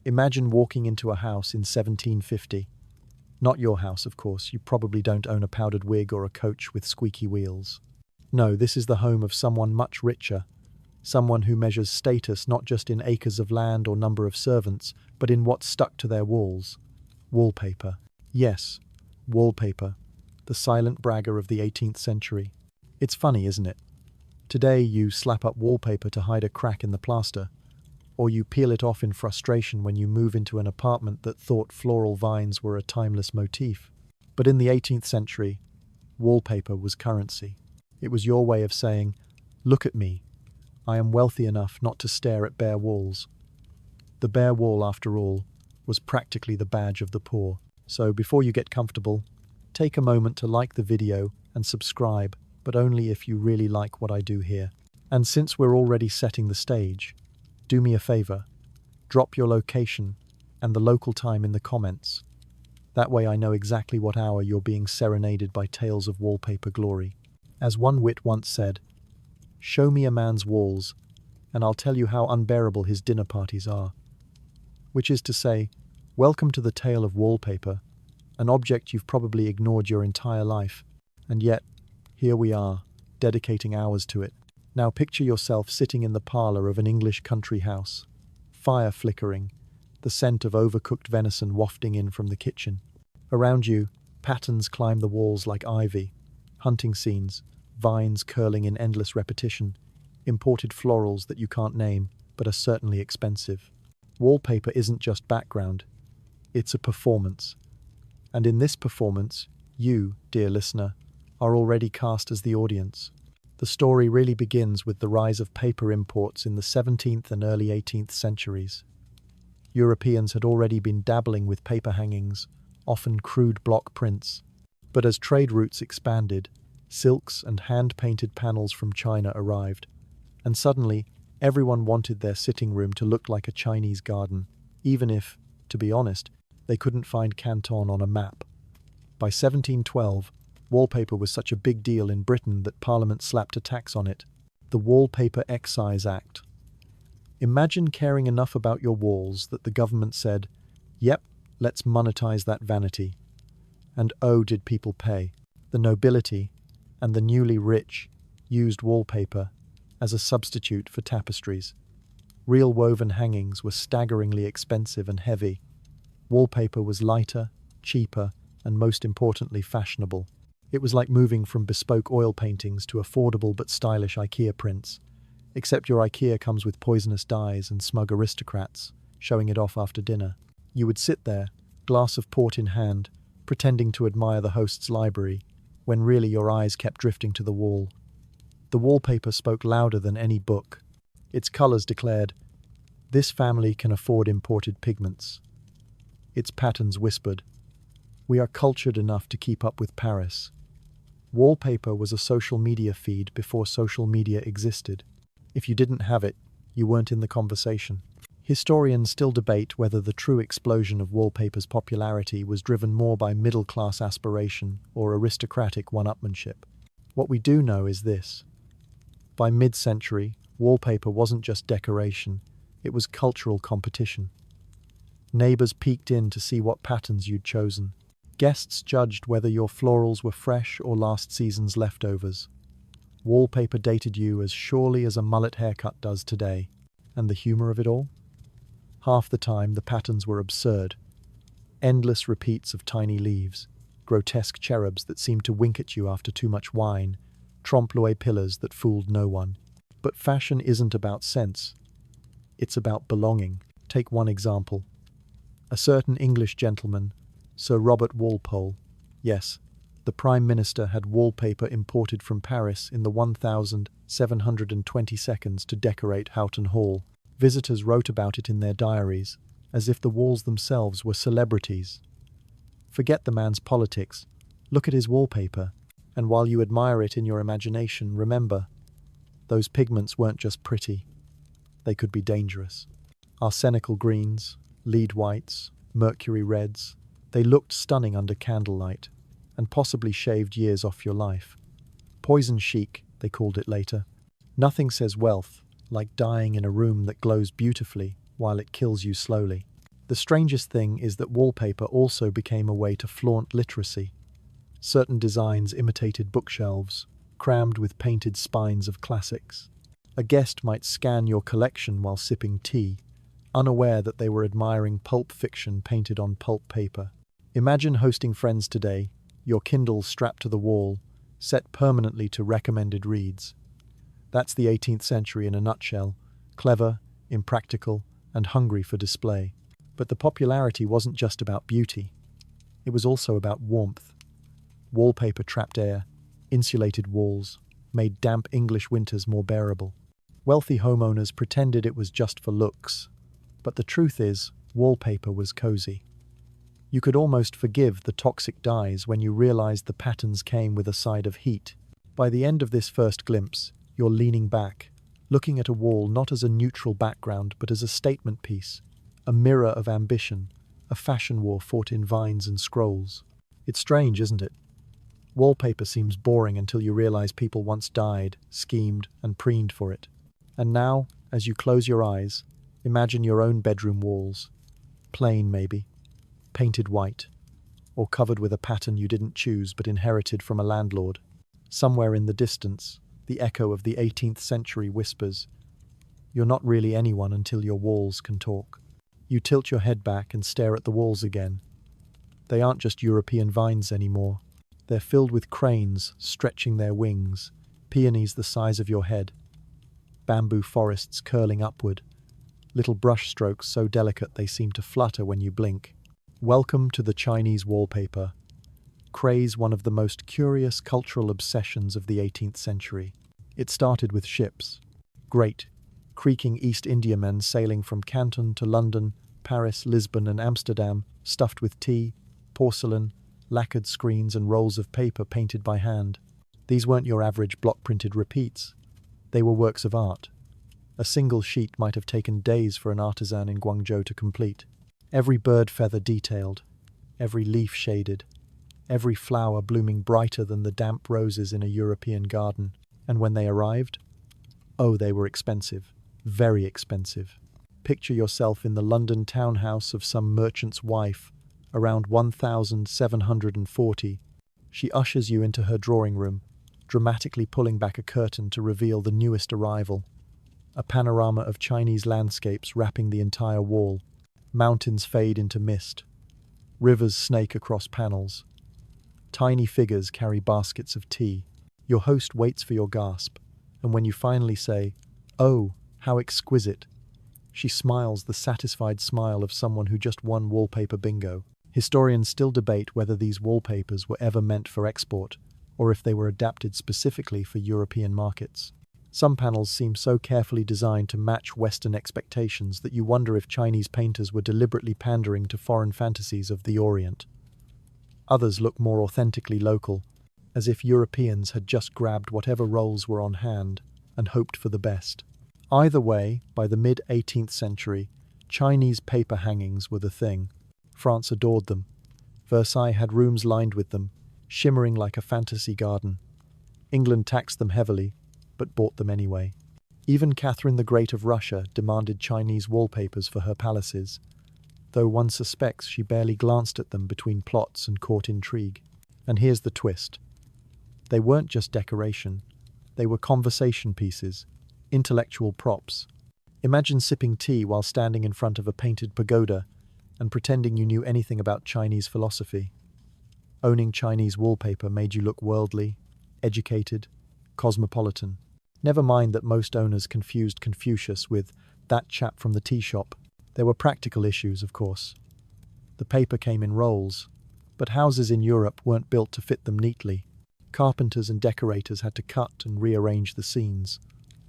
Imagine walking into a house in 1750. Not your house, of course. You probably don't own a powdered wig or a coach with squeaky wheels. No, this is the home of someone much richer, someone who measures status not just in acres of land or number of servants, but in what's stuck to their walls. Wallpaper. Yes, wallpaper, the silent bragger of the 18th century. It's funny, isn't it? Today you slap up wallpaper to hide a crack in the plaster, or you peel it off in frustration when you move into an apartment that thought floral vines were a timeless motif. But in the 18th century, wallpaper was currency. It was your way of saying, "Look at me. I am wealthy enough not to stare at bare walls." The bare wall, after all, was practically the badge of the poor. So before you get comfortable, take a moment to like the video and subscribe, but only if you really like what I do here. And since we're already setting the stage, do me a favor, drop your location and the local time in the comments. That way I know exactly what hour you're being serenaded by tales of wallpaper glory. As one wit once said, "Show me a man's walls, and I'll tell you how unbearable his dinner parties are." Which is to say, welcome to the tale of wallpaper, an object you've probably ignored your entire life, and yet, here we are, dedicating hours to it. Now picture yourself sitting in the parlor of an English country house, fire flickering, the scent of overcooked venison wafting in from the kitchen. Around you, patterns climb the walls like ivy, hunting scenes, vines curling in endless repetition, imported florals that you can't name, but are certainly expensive. Wallpaper isn't just background, it's a performance. And in this performance, you, dear listener, are already cast as the audience. The story really begins with the rise of paper imports in the 17th and early 18th centuries. Europeans had already been dabbling with paper hangings, often crude block prints. But as trade routes expanded, silks and hand-painted panels from China arrived, and suddenly everyone wanted their sitting room to look like a Chinese garden, even if, to be honest, they couldn't find Canton on a map. By 1712, wallpaper was such a big deal in Britain that Parliament slapped a tax on it, the Wallpaper Excise Act. Imagine caring enough about your walls that the government said, "Yep, let's monetize that vanity." And oh, did people pay. The nobility and the newly rich used wallpaper as a substitute for tapestries. Real woven hangings were staggeringly expensive and heavy. Wallpaper was lighter, cheaper, and most importantly fashionable. It was like moving from bespoke oil paintings to affordable but stylish IKEA prints, except your IKEA comes with poisonous dyes and smug aristocrats, showing it off after dinner. You would sit there, glass of port in hand, pretending to admire the host's library, when really your eyes kept drifting to the wall. The wallpaper spoke louder than any book. Its colors declared, "This family can afford imported pigments." Its patterns whispered, "We are cultured enough to keep up with Paris." Wallpaper was a social media feed before social media existed. If you didn't have it, you weren't in the conversation. Historians still debate whether the true explosion of wallpaper's popularity was driven more by middle-class aspiration or aristocratic one-upmanship. What we do know is this. By mid-century, wallpaper wasn't just decoration, it was cultural competition. Neighbors peeked in to see what patterns you'd chosen. Guests judged whether your florals were fresh or last season's leftovers. Wallpaper dated you as surely as a mullet haircut does today. And the humor of it all? Half the time, the patterns were absurd. Endless repeats of tiny leaves, grotesque cherubs that seemed to wink at you after too much wine, trompe-l'oeil pillars that fooled no one. But fashion isn't about sense. It's about belonging. Take one example. A certain English gentleman, Sir Robert Walpole, yes, the Prime Minister, had wallpaper imported from Paris in the 1722 to decorate Houghton Hall. Visitors wrote about it in their diaries, as if the walls themselves were celebrities. Forget the man's politics, look at his wallpaper, and while you admire it in your imagination, remember, those pigments weren't just pretty, they could be dangerous. Arsenical greens, lead whites, mercury reds, they looked stunning under candlelight, and possibly shaved years off your life. Poison chic, they called it later. Nothing says wealth like dying in a room that glows beautifully while it kills you slowly. The strangest thing is that wallpaper also became a way to flaunt literacy. Certain designs imitated bookshelves, crammed with painted spines of classics. A guest might scan your collection while sipping tea, unaware that they were admiring pulp fiction painted on pulp paper. Imagine hosting friends today, your Kindle strapped to the wall, set permanently to recommended reads. That's the 18th century in a nutshell, clever, impractical, and hungry for display. But the popularity wasn't just about beauty. It was also about warmth. Wallpaper trapped air, insulated walls, made damp English winters more bearable. Wealthy homeowners pretended it was just for looks, but the truth is, wallpaper was cozy. You could almost forgive the toxic dyes when you realized the patterns came with a side of heat. By the end of this first glimpse, you're leaning back, looking at a wall not as a neutral background but as a statement piece, a mirror of ambition, a fashion war fought in vines and scrolls. It's strange, isn't it? Wallpaper seems boring until you realize people once died, schemed, and preened for it. And now, as you close your eyes, imagine your own bedroom walls. Plain, maybe. Painted white. Or covered with a pattern you didn't choose but inherited from a landlord. Somewhere in the distance, the echo of the 18th century whispers, "You're not really anyone until your walls can talk." You tilt your head back and stare at the walls again. They aren't just European vines anymore. They're filled with cranes stretching their wings, peonies the size of your head, bamboo forests curling upward, little brush strokes so delicate they seem to flutter when you blink. Welcome to the Chinese wallpaper. Craze, one of the most curious cultural obsessions of the 18th century. It started with ships. Great, creaking East Indiamen sailing from Canton to London, Paris, Lisbon, and Amsterdam, stuffed with tea, porcelain, lacquered screens, and rolls of paper painted by hand. These weren't your average block-printed repeats. They were works of art. A single sheet might have taken days for an artisan in Guangzhou to complete. Every bird feather detailed, every leaf shaded, every flower blooming brighter than the damp roses in a European garden. And when they arrived, oh, they were expensive, very expensive. Picture yourself in the London townhouse of some merchant's wife, around 1740. She ushers you into her drawing room, dramatically pulling back a curtain to reveal the newest arrival. A panorama of Chinese landscapes wrapping the entire wall. Mountains fade into mist. Rivers snake across panels. Tiny figures carry baskets of tea. Your host waits for your gasp, and when you finally say, "Oh, how exquisite," she smiles the satisfied smile of someone who just won wallpaper bingo. Historians still debate whether these wallpapers were ever meant for export, or if they were adapted specifically for European markets. Some panels seem so carefully designed to match Western expectations that you wonder if Chinese painters were deliberately pandering to foreign fantasies of the Orient. Others look more authentically local, as if Europeans had just grabbed whatever rolls were on hand and hoped for the best. Either way, by the mid-18th century, Chinese paper hangings were the thing. France adored them. Versailles had rooms lined with them, shimmering like a fantasy garden. England taxed them heavily, but bought them anyway. Even Catherine the Great of Russia demanded Chinese wallpapers for her palaces, though one suspects she barely glanced at them between plots and court intrigue. And here's the twist. They weren't just decoration. They were conversation pieces, intellectual props. Imagine sipping tea while standing in front of a painted pagoda and pretending you knew anything about Chinese philosophy. Owning Chinese wallpaper made you look worldly, educated, cosmopolitan. Never mind that most owners confused Confucius with that chap from the tea shop. There were practical issues, of course. The paper came in rolls, but houses in Europe weren't built to fit them neatly. Carpenters and decorators had to cut and rearrange the scenes,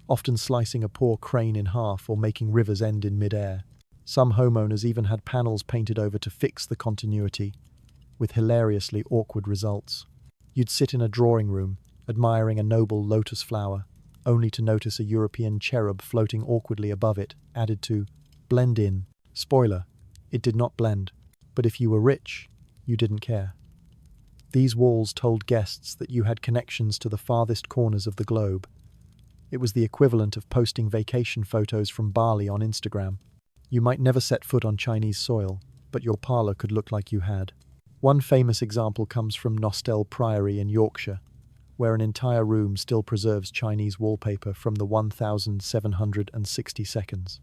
often slicing a poor crane in half or making rivers end in mid-air. Some homeowners even had panels painted over to fix the continuity, with hilariously awkward results. You'd sit in a drawing room, admiring a noble lotus flower, only to notice a European cherub floating awkwardly above it, added to blend in. Spoiler, it did not blend, but if you were rich, you didn't care. These walls told guests that you had connections to the farthest corners of the globe. It was the equivalent of posting vacation photos from Bali on Instagram. You might never set foot on Chinese soil, but your parlor could look like you had. One famous example comes from Nostell Priory in Yorkshire, where an entire room still preserves Chinese wallpaper from the 1760 seconds.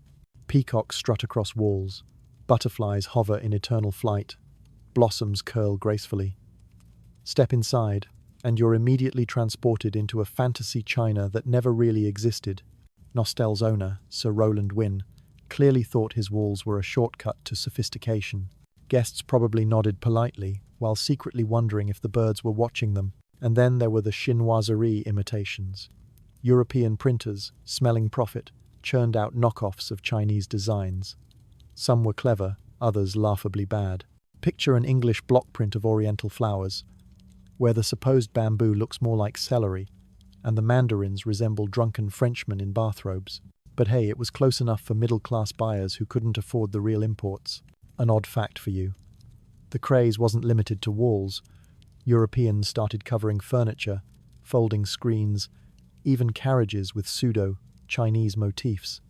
Peacocks strut across walls, butterflies hover in eternal flight, blossoms curl gracefully. Step inside, and you're immediately transported into a fantasy China that never really existed. Nostell's owner, Sir Rowland Wynne, clearly thought his walls were a shortcut to sophistication. Guests probably nodded politely, while secretly wondering if the birds were watching them. And then there were the chinoiserie imitations. European printers, smelling profit, churned out knockoffs of Chinese designs. Some were clever, others laughably bad. Picture an English block print of oriental flowers, where the supposed bamboo looks more like celery, and the mandarins resemble drunken Frenchmen in bathrobes. But hey, it was close enough for middle-class buyers who couldn't afford the real imports. An odd fact for you. The craze wasn't limited to walls. Europeans started covering furniture, folding screens, even carriages with pseudo-Chinese motifs.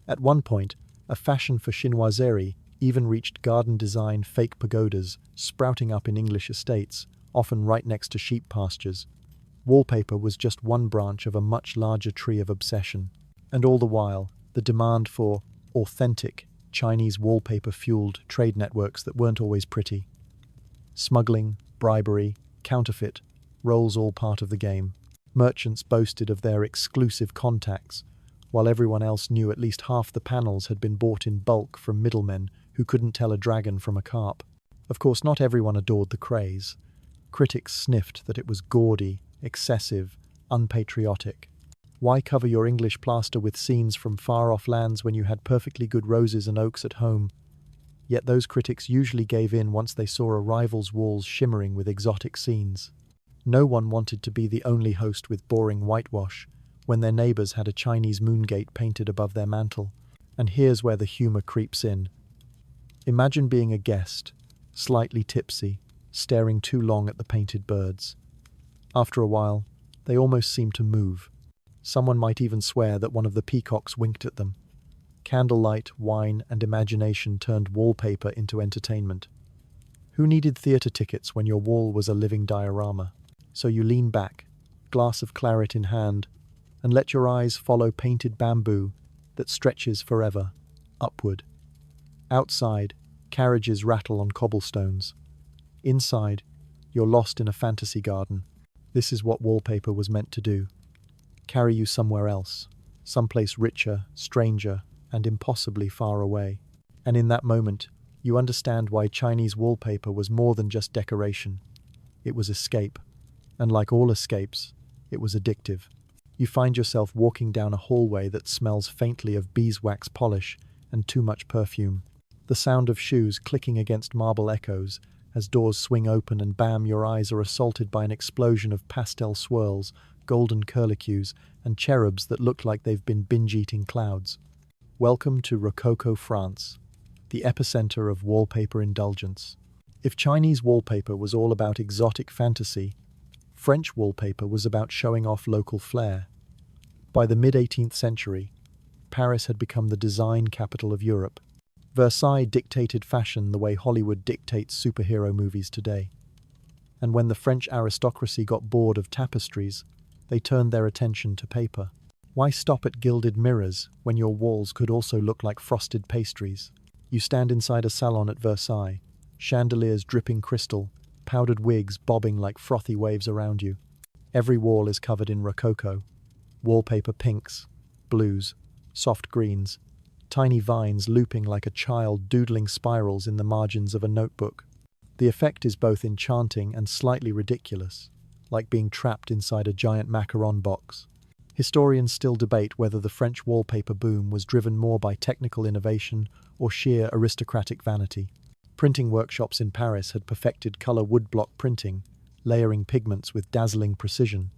At one point, a fashion for chinoiserie even reached garden-design fake pagodas sprouting up in English estates, often right next to sheep pastures. Wallpaper was just one branch of a much larger tree of obsession. And all the while, the demand for authentic Chinese wallpaper fueled trade networks that weren't always pretty. Smuggling, bribery, counterfeit, roles all part of the game. Merchants boasted of their exclusive contacts, while everyone else knew at least half the panels had been bought in bulk from middlemen who couldn't tell a dragon from a carp. Of course, not everyone adored the craze. Critics sniffed that it was gaudy, excessive, unpatriotic. Why cover your English plaster with scenes from far-off lands when you had perfectly good roses and oaks at home? Yet those critics usually gave in once they saw a rival's walls shimmering with exotic scenes. No one wanted to be the only host with boring whitewash when their neighbours had a Chinese moongate painted above their mantel. And here's where the humour creeps in. Imagine being a guest, slightly tipsy, staring too long at the painted birds. After a while, they almost seem to move. Someone might even swear that one of the peacocks winked at them. Candlelight, wine, and imagination turned wallpaper into entertainment. Who needed theatre tickets when your wall was a living diorama? So you lean back, glass of claret in hand, and let your eyes follow painted bamboo that stretches forever, upward. Outside, carriages rattle on cobblestones. Inside, you're lost in a fantasy garden. This is what wallpaper was meant to do. Carry you somewhere else, someplace richer, stranger, and impossibly far away. And in that moment, you understand why Chinese wallpaper was more than just decoration. It was escape. And like all escapes, it was addictive. You find yourself walking down a hallway that smells faintly of beeswax polish and too much perfume. The sound of shoes clicking against marble echoes as doors swing open and bam, your eyes are assaulted by an explosion of pastel swirls, golden curlicues, and cherubs that look like they've been binge-eating clouds. Welcome to Rococo, France, the epicenter of wallpaper indulgence. If Chinese wallpaper was all about exotic fantasy, French wallpaper was about showing off local flair. By the mid-18th century, Paris had become the design capital of Europe. Versailles dictated fashion the way Hollywood dictates superhero movies today. And when the French aristocracy got bored of tapestries, they turned their attention to paper. Why stop at gilded mirrors when your walls could also look like frosted pastries? You stand inside a salon at Versailles, chandeliers dripping crystal, powdered wigs bobbing like frothy waves around you. Every wall is covered in Rococo, wallpaper pinks, blues, soft greens, tiny vines looping like a child doodling spirals in the margins of a notebook. The effect is both enchanting and slightly ridiculous, like being trapped inside a giant macaron box. Historians still debate whether the French wallpaper boom was driven more by technical innovation or sheer aristocratic vanity. Printing workshops in Paris had perfected color woodblock printing, layering pigments with dazzling precision.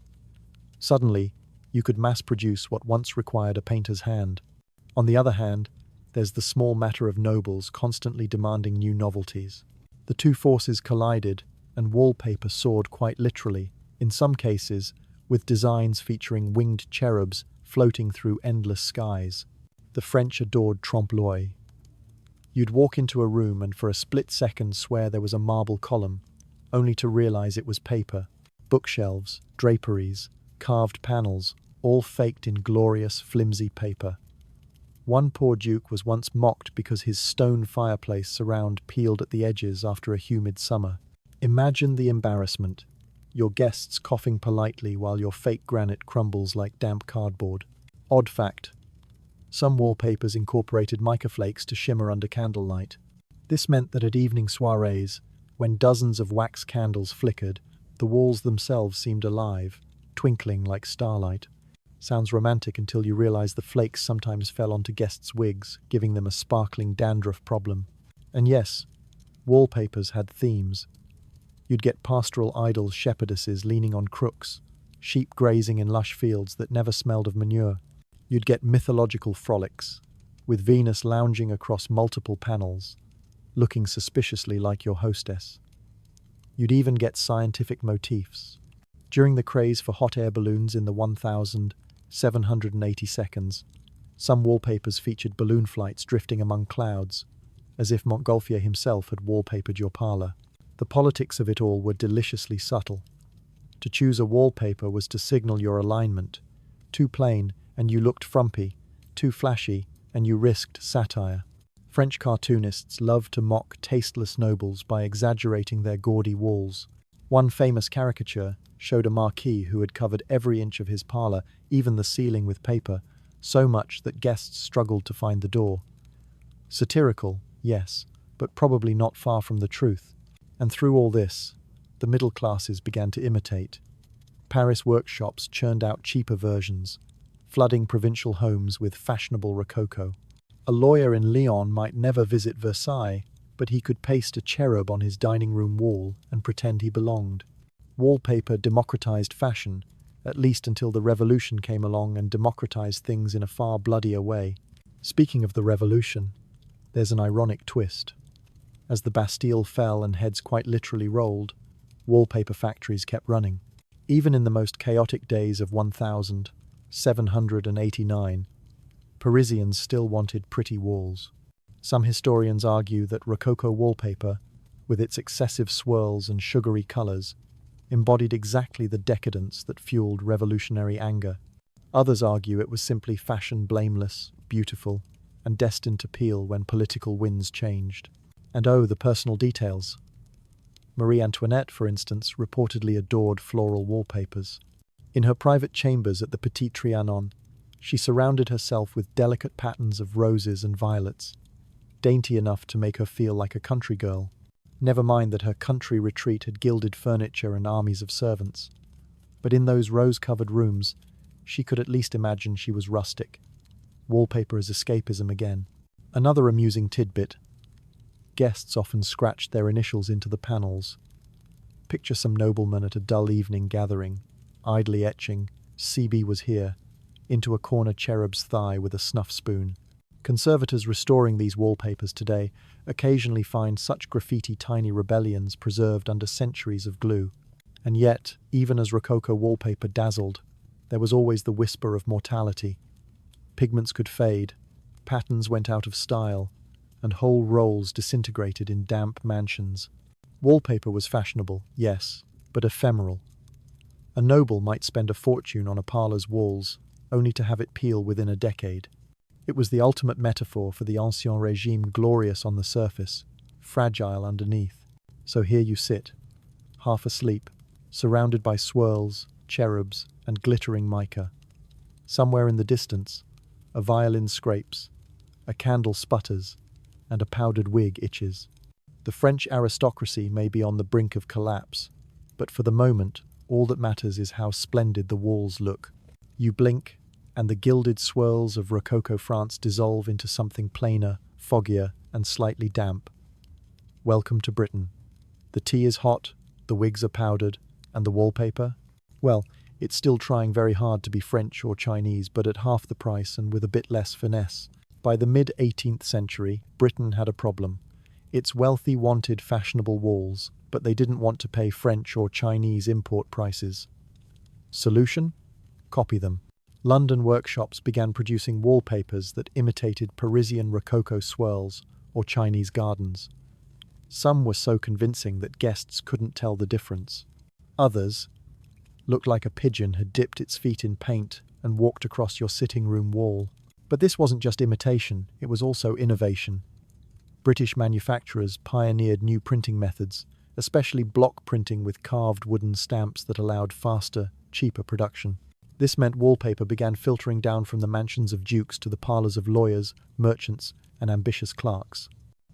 Suddenly, you could mass-produce what once required a painter's hand. On the other hand, there's the small matter of nobles constantly demanding new novelties. The two forces collided, and wallpaper soared quite literally, in some cases, with designs featuring winged cherubs floating through endless skies. The French adored trompe-l'oeil, You'd walk into a room and for a split second swear there was a marble column, only to realize it was paper. Bookshelves, draperies, carved panels, all faked in glorious, flimsy paper. One poor duke was once mocked because his stone fireplace surround peeled at the edges after a humid summer. Imagine the embarrassment. Your guests coughing politely while your fake granite crumbles like damp cardboard. Odd fact. Some wallpapers incorporated mica flakes to shimmer under candlelight. This meant that at evening soirees, when dozens of wax candles flickered, the walls themselves seemed alive, twinkling like starlight. Sounds romantic until you realize the flakes sometimes fell onto guests' wigs, giving them a sparkling dandruff problem. And yes, wallpapers had themes. You'd get pastoral idols, shepherdesses leaning on crooks, sheep grazing in lush fields that never smelled of manure. You'd get mythological frolics, with Venus lounging across multiple panels, looking suspiciously like your hostess. You'd even get scientific motifs. During the craze for hot air balloons in the 1780 seconds, some wallpapers featured balloon flights drifting among clouds, as if Montgolfier himself had wallpapered your parlor. The politics of it all were deliciously subtle. To choose a wallpaper was to signal your alignment. Too plain, and you looked frumpy. Too flashy, and you risked satire. French cartoonists loved to mock tasteless nobles by exaggerating their gaudy walls. One famous caricature showed a marquis who had covered every inch of his parlor, even the ceiling, with paper, so much that guests struggled to find the door. Satirical, yes, but probably not far from the truth. And through all this, the middle classes began to imitate. Paris workshops churned out cheaper versions, flooding provincial homes with fashionable Rococo. A lawyer in Lyon might never visit Versailles, but he could paste a cherub on his dining room wall and pretend he belonged. Wallpaper democratized fashion, at least until the Revolution came along and democratized things in a far bloodier way. Speaking of the Revolution, there's an ironic twist. As the Bastille fell and heads quite literally rolled, wallpaper factories kept running. Even in the most chaotic days of 1789, Parisians still wanted pretty walls. Some historians argue that Rococo wallpaper, with its excessive swirls and sugary colors, embodied exactly the decadence that fueled revolutionary anger. Others argue it was simply fashion blameless, beautiful, and destined to peel when political winds changed. And oh, the personal details. Marie Antoinette, for instance, reportedly adored floral wallpapers. In her private chambers at the Petit Trianon, she surrounded herself with delicate patterns of roses and violets, dainty enough to make her feel like a country girl. Never mind that her country retreat had gilded furniture and armies of servants. But in those rose-covered rooms, she could at least imagine she was rustic. Wallpaper as escapism again. Another amusing tidbit. Guests often scratched their initials into the panels. Picture some nobleman at a dull evening gathering, idly etching, "CB was here," into a corner cherub's thigh with a snuff spoon. Conservators restoring these wallpapers today occasionally find such graffiti tiny rebellions preserved under centuries of glue. And yet, even as Rococo wallpaper dazzled, there was always the whisper of mortality. Pigments could fade, patterns went out of style, and whole rolls disintegrated in damp mansions. Wallpaper was fashionable, yes, but ephemeral. A noble might spend a fortune on a parlor's walls, only to have it peel within a decade. It was the ultimate metaphor for the Ancien Régime, glorious on the surface, fragile underneath. So here you sit, half asleep, surrounded by swirls, cherubs, and glittering mica. Somewhere in the distance, a violin scrapes, a candle sputters, and a powdered wig itches. The French aristocracy may be on the brink of collapse, but for the moment, all that matters is how splendid the walls look. You blink, and the gilded swirls of Rococo France dissolve into something plainer, foggier, and slightly damp. Welcome to Britain. The tea is hot, the wigs are powdered, and the wallpaper? Well, it's still trying very hard to be French or Chinese, but at half the price and with a bit less finesse. By the mid-18th century, Britain had a problem. Its wealthy wanted fashionable walls, but they didn't want to pay French or Chinese import prices. Solution? Copy them. London workshops began producing wallpapers that imitated Parisian Rococo swirls, or Chinese gardens. Some were so convincing that guests couldn't tell the difference. Others looked like a pigeon had dipped its feet in paint and walked across your sitting room wall. But this wasn't just imitation, it was also innovation. British manufacturers pioneered new printing methods, especially block printing with carved wooden stamps that allowed faster, cheaper production. This meant wallpaper began filtering down from the mansions of dukes to the parlors of lawyers, merchants, and ambitious clerks.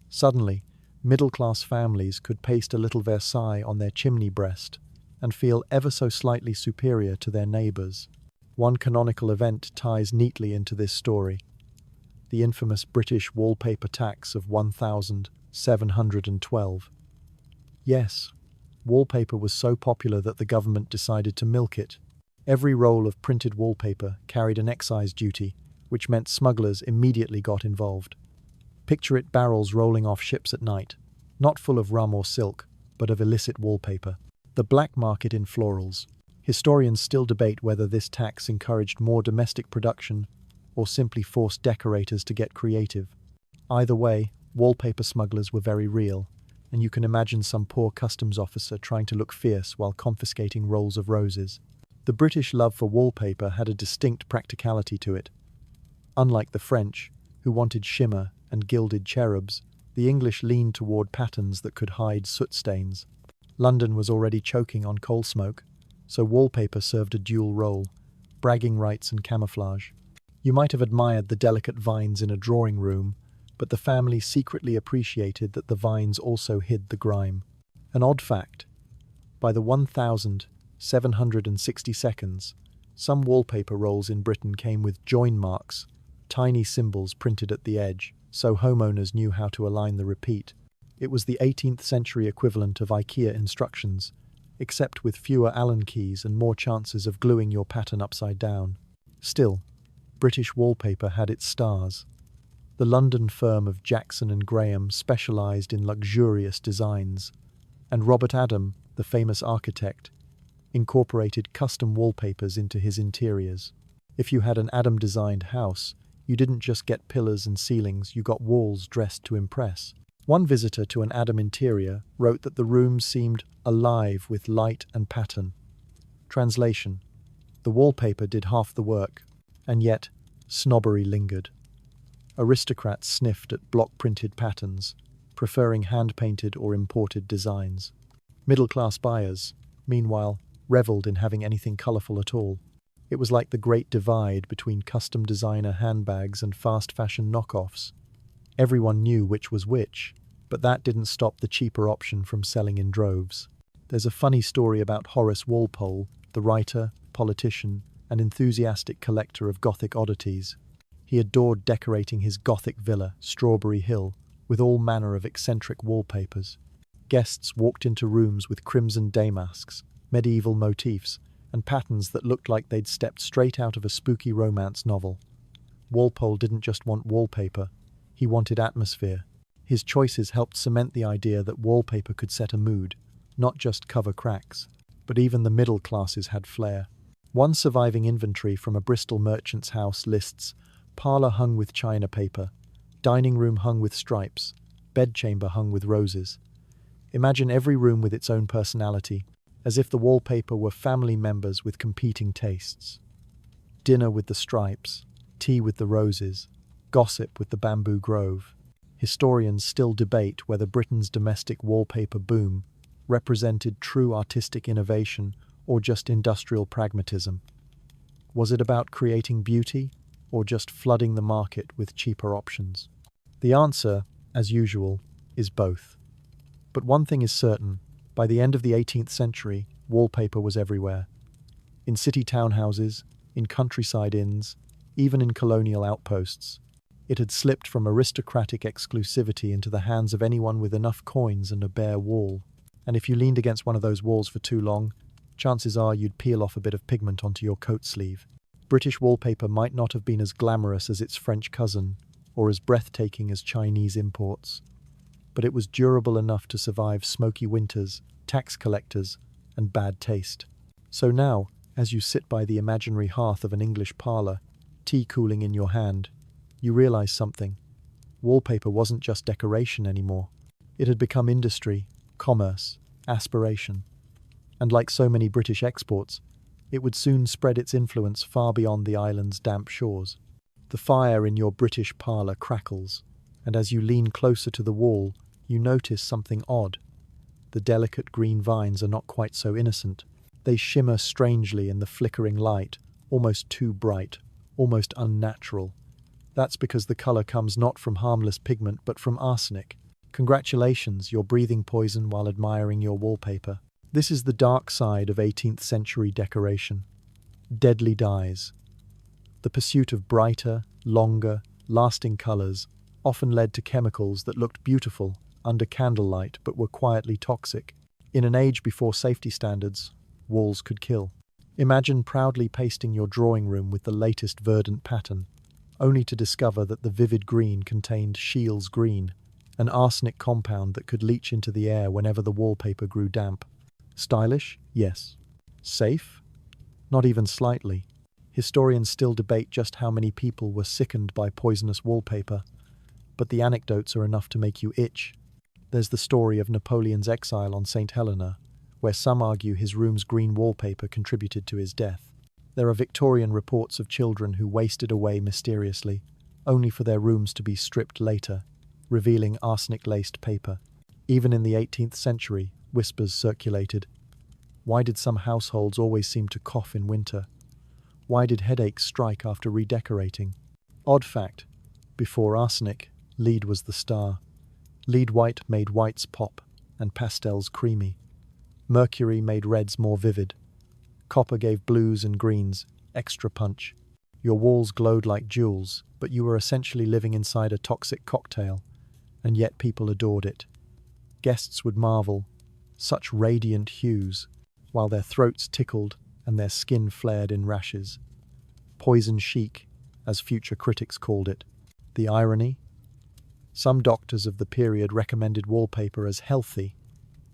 Suddenly, middle-class families could paste a little Versailles on their chimney breast and feel ever so slightly superior to their neighbours. One canonical event ties neatly into this story: the infamous British wallpaper tax of 1712. Yes, wallpaper was so popular that the government decided to milk it. Every roll of printed wallpaper carried an excise duty, which meant smugglers immediately got involved. Picture it: barrels rolling off ships at night, not full of rum or silk, but of illicit wallpaper. The black market in florals. Historians still debate whether this tax encouraged more domestic production or simply forced decorators to get creative. Either way, wallpaper smugglers were very real, and you can imagine some poor customs officer trying to look fierce while confiscating rolls of roses. The British love for wallpaper had a distinct practicality to it. Unlike the French, who wanted shimmer and gilded cherubs, the English leaned toward patterns that could hide soot stains. London was already choking on coal smoke, so wallpaper served a dual role: bragging rights and camouflage. You might have admired the delicate vines in a drawing room, but the family secretly appreciated that the vines also hid the grime. An odd fact: by the 1760s, some wallpaper rolls in Britain came with join marks, tiny symbols printed at the edge, so homeowners knew how to align the repeat. It was the 18th century equivalent of IKEA instructions, except with fewer Allen keys and more chances of gluing your pattern upside down. Still, British wallpaper had its stars. The London firm of Jackson and Graham specialised in luxurious designs, and Robert Adam, the famous architect, incorporated custom wallpapers into his interiors. If you had an Adam-designed house, you didn't just get pillars and ceilings, you got walls dressed to impress. One visitor to an Adam interior wrote that the room seemed alive with light and pattern. Translation: the wallpaper did half the work, and yet snobbery lingered. Aristocrats sniffed at block-printed patterns, preferring hand-painted or imported designs. Middle-class buyers, meanwhile, revelled in having anything colourful at all. It was like the great divide between custom designer handbags and fast-fashion knockoffs. Everyone knew which was which, but that didn't stop the cheaper option from selling in droves. There's a funny story about Horace Walpole, the writer, politician, and enthusiastic collector of Gothic oddities. He adored decorating his Gothic villa, Strawberry Hill, with all manner of eccentric wallpapers. Guests walked into rooms with crimson damasks, medieval motifs, and patterns that looked like they'd stepped straight out of a spooky romance novel. Walpole didn't just want wallpaper, he wanted atmosphere. His choices helped cement the idea that wallpaper could set a mood, not just cover cracks. But even the middle classes had flair. One surviving inventory from a Bristol merchant's house lists: parlour hung with china paper, dining room hung with stripes, bedchamber hung with roses. Imagine every room with its own personality, as if the wallpaper were family members with competing tastes. Dinner with the stripes, tea with the roses, gossip with the bamboo grove. Historians still debate whether Britain's domestic wallpaper boom represented true artistic innovation or just industrial pragmatism. Was it about creating beauty, or just flooding the market with cheaper options? The answer, as usual, is both. But one thing is certain: by the end of the 18th century, wallpaper was everywhere. In city townhouses, in countryside inns, even in colonial outposts. It had slipped from aristocratic exclusivity into the hands of anyone with enough coins and a bare wall. And if you leaned against one of those walls for too long, chances are you'd peel off a bit of pigment onto your coat sleeve. British wallpaper might not have been as glamorous as its French cousin, or as breathtaking as Chinese imports, but it was durable enough to survive smoky winters, tax collectors, and bad taste. So now, as you sit by the imaginary hearth of an English parlour, tea cooling in your hand, you realise something. Wallpaper wasn't just decoration anymore. It had become industry, commerce, aspiration. And like so many British exports, it would soon spread its influence far beyond the island's damp shores. The fire in your British parlor crackles, and as you lean closer to the wall, you notice something odd. The delicate green vines are not quite so innocent. They shimmer strangely in the flickering light, almost too bright, almost unnatural. That's because the color comes not from harmless pigment but from arsenic. Congratulations, you're breathing poison while admiring your wallpaper. This is the dark side of 18th century decoration. Deadly dyes. The pursuit of brighter, longer, lasting colors often led to chemicals that looked beautiful under candlelight but were quietly toxic. In an age before safety standards, walls could kill. Imagine proudly pasting your drawing room with the latest verdant pattern, only to discover that the vivid green contained Scheele's green, an arsenic compound that could leach into the air whenever the wallpaper grew damp. Stylish? Yes. Safe? Not even slightly. Historians still debate just how many people were sickened by poisonous wallpaper, but the anecdotes are enough to make you itch. There's the story of Napoleon's exile on St. Helena, where some argue his room's green wallpaper contributed to his death. There are Victorian reports of children who wasted away mysteriously, only for their rooms to be stripped later, revealing arsenic-laced paper. Even in the 18th century, whispers circulated. Why did some households always seem to cough in winter? Why did headaches strike after redecorating? Odd fact, before arsenic, lead was the star. Lead white made whites pop, and pastels creamy. Mercury made reds more vivid. Copper gave blues and greens extra punch. Your walls glowed like jewels, but you were essentially living inside a toxic cocktail, and yet people adored it. Guests would marvel, such radiant hues, while their throats tickled and their skin flared in rashes. Poison chic, as future critics called it. The irony? Some doctors of the period recommended wallpaper as healthy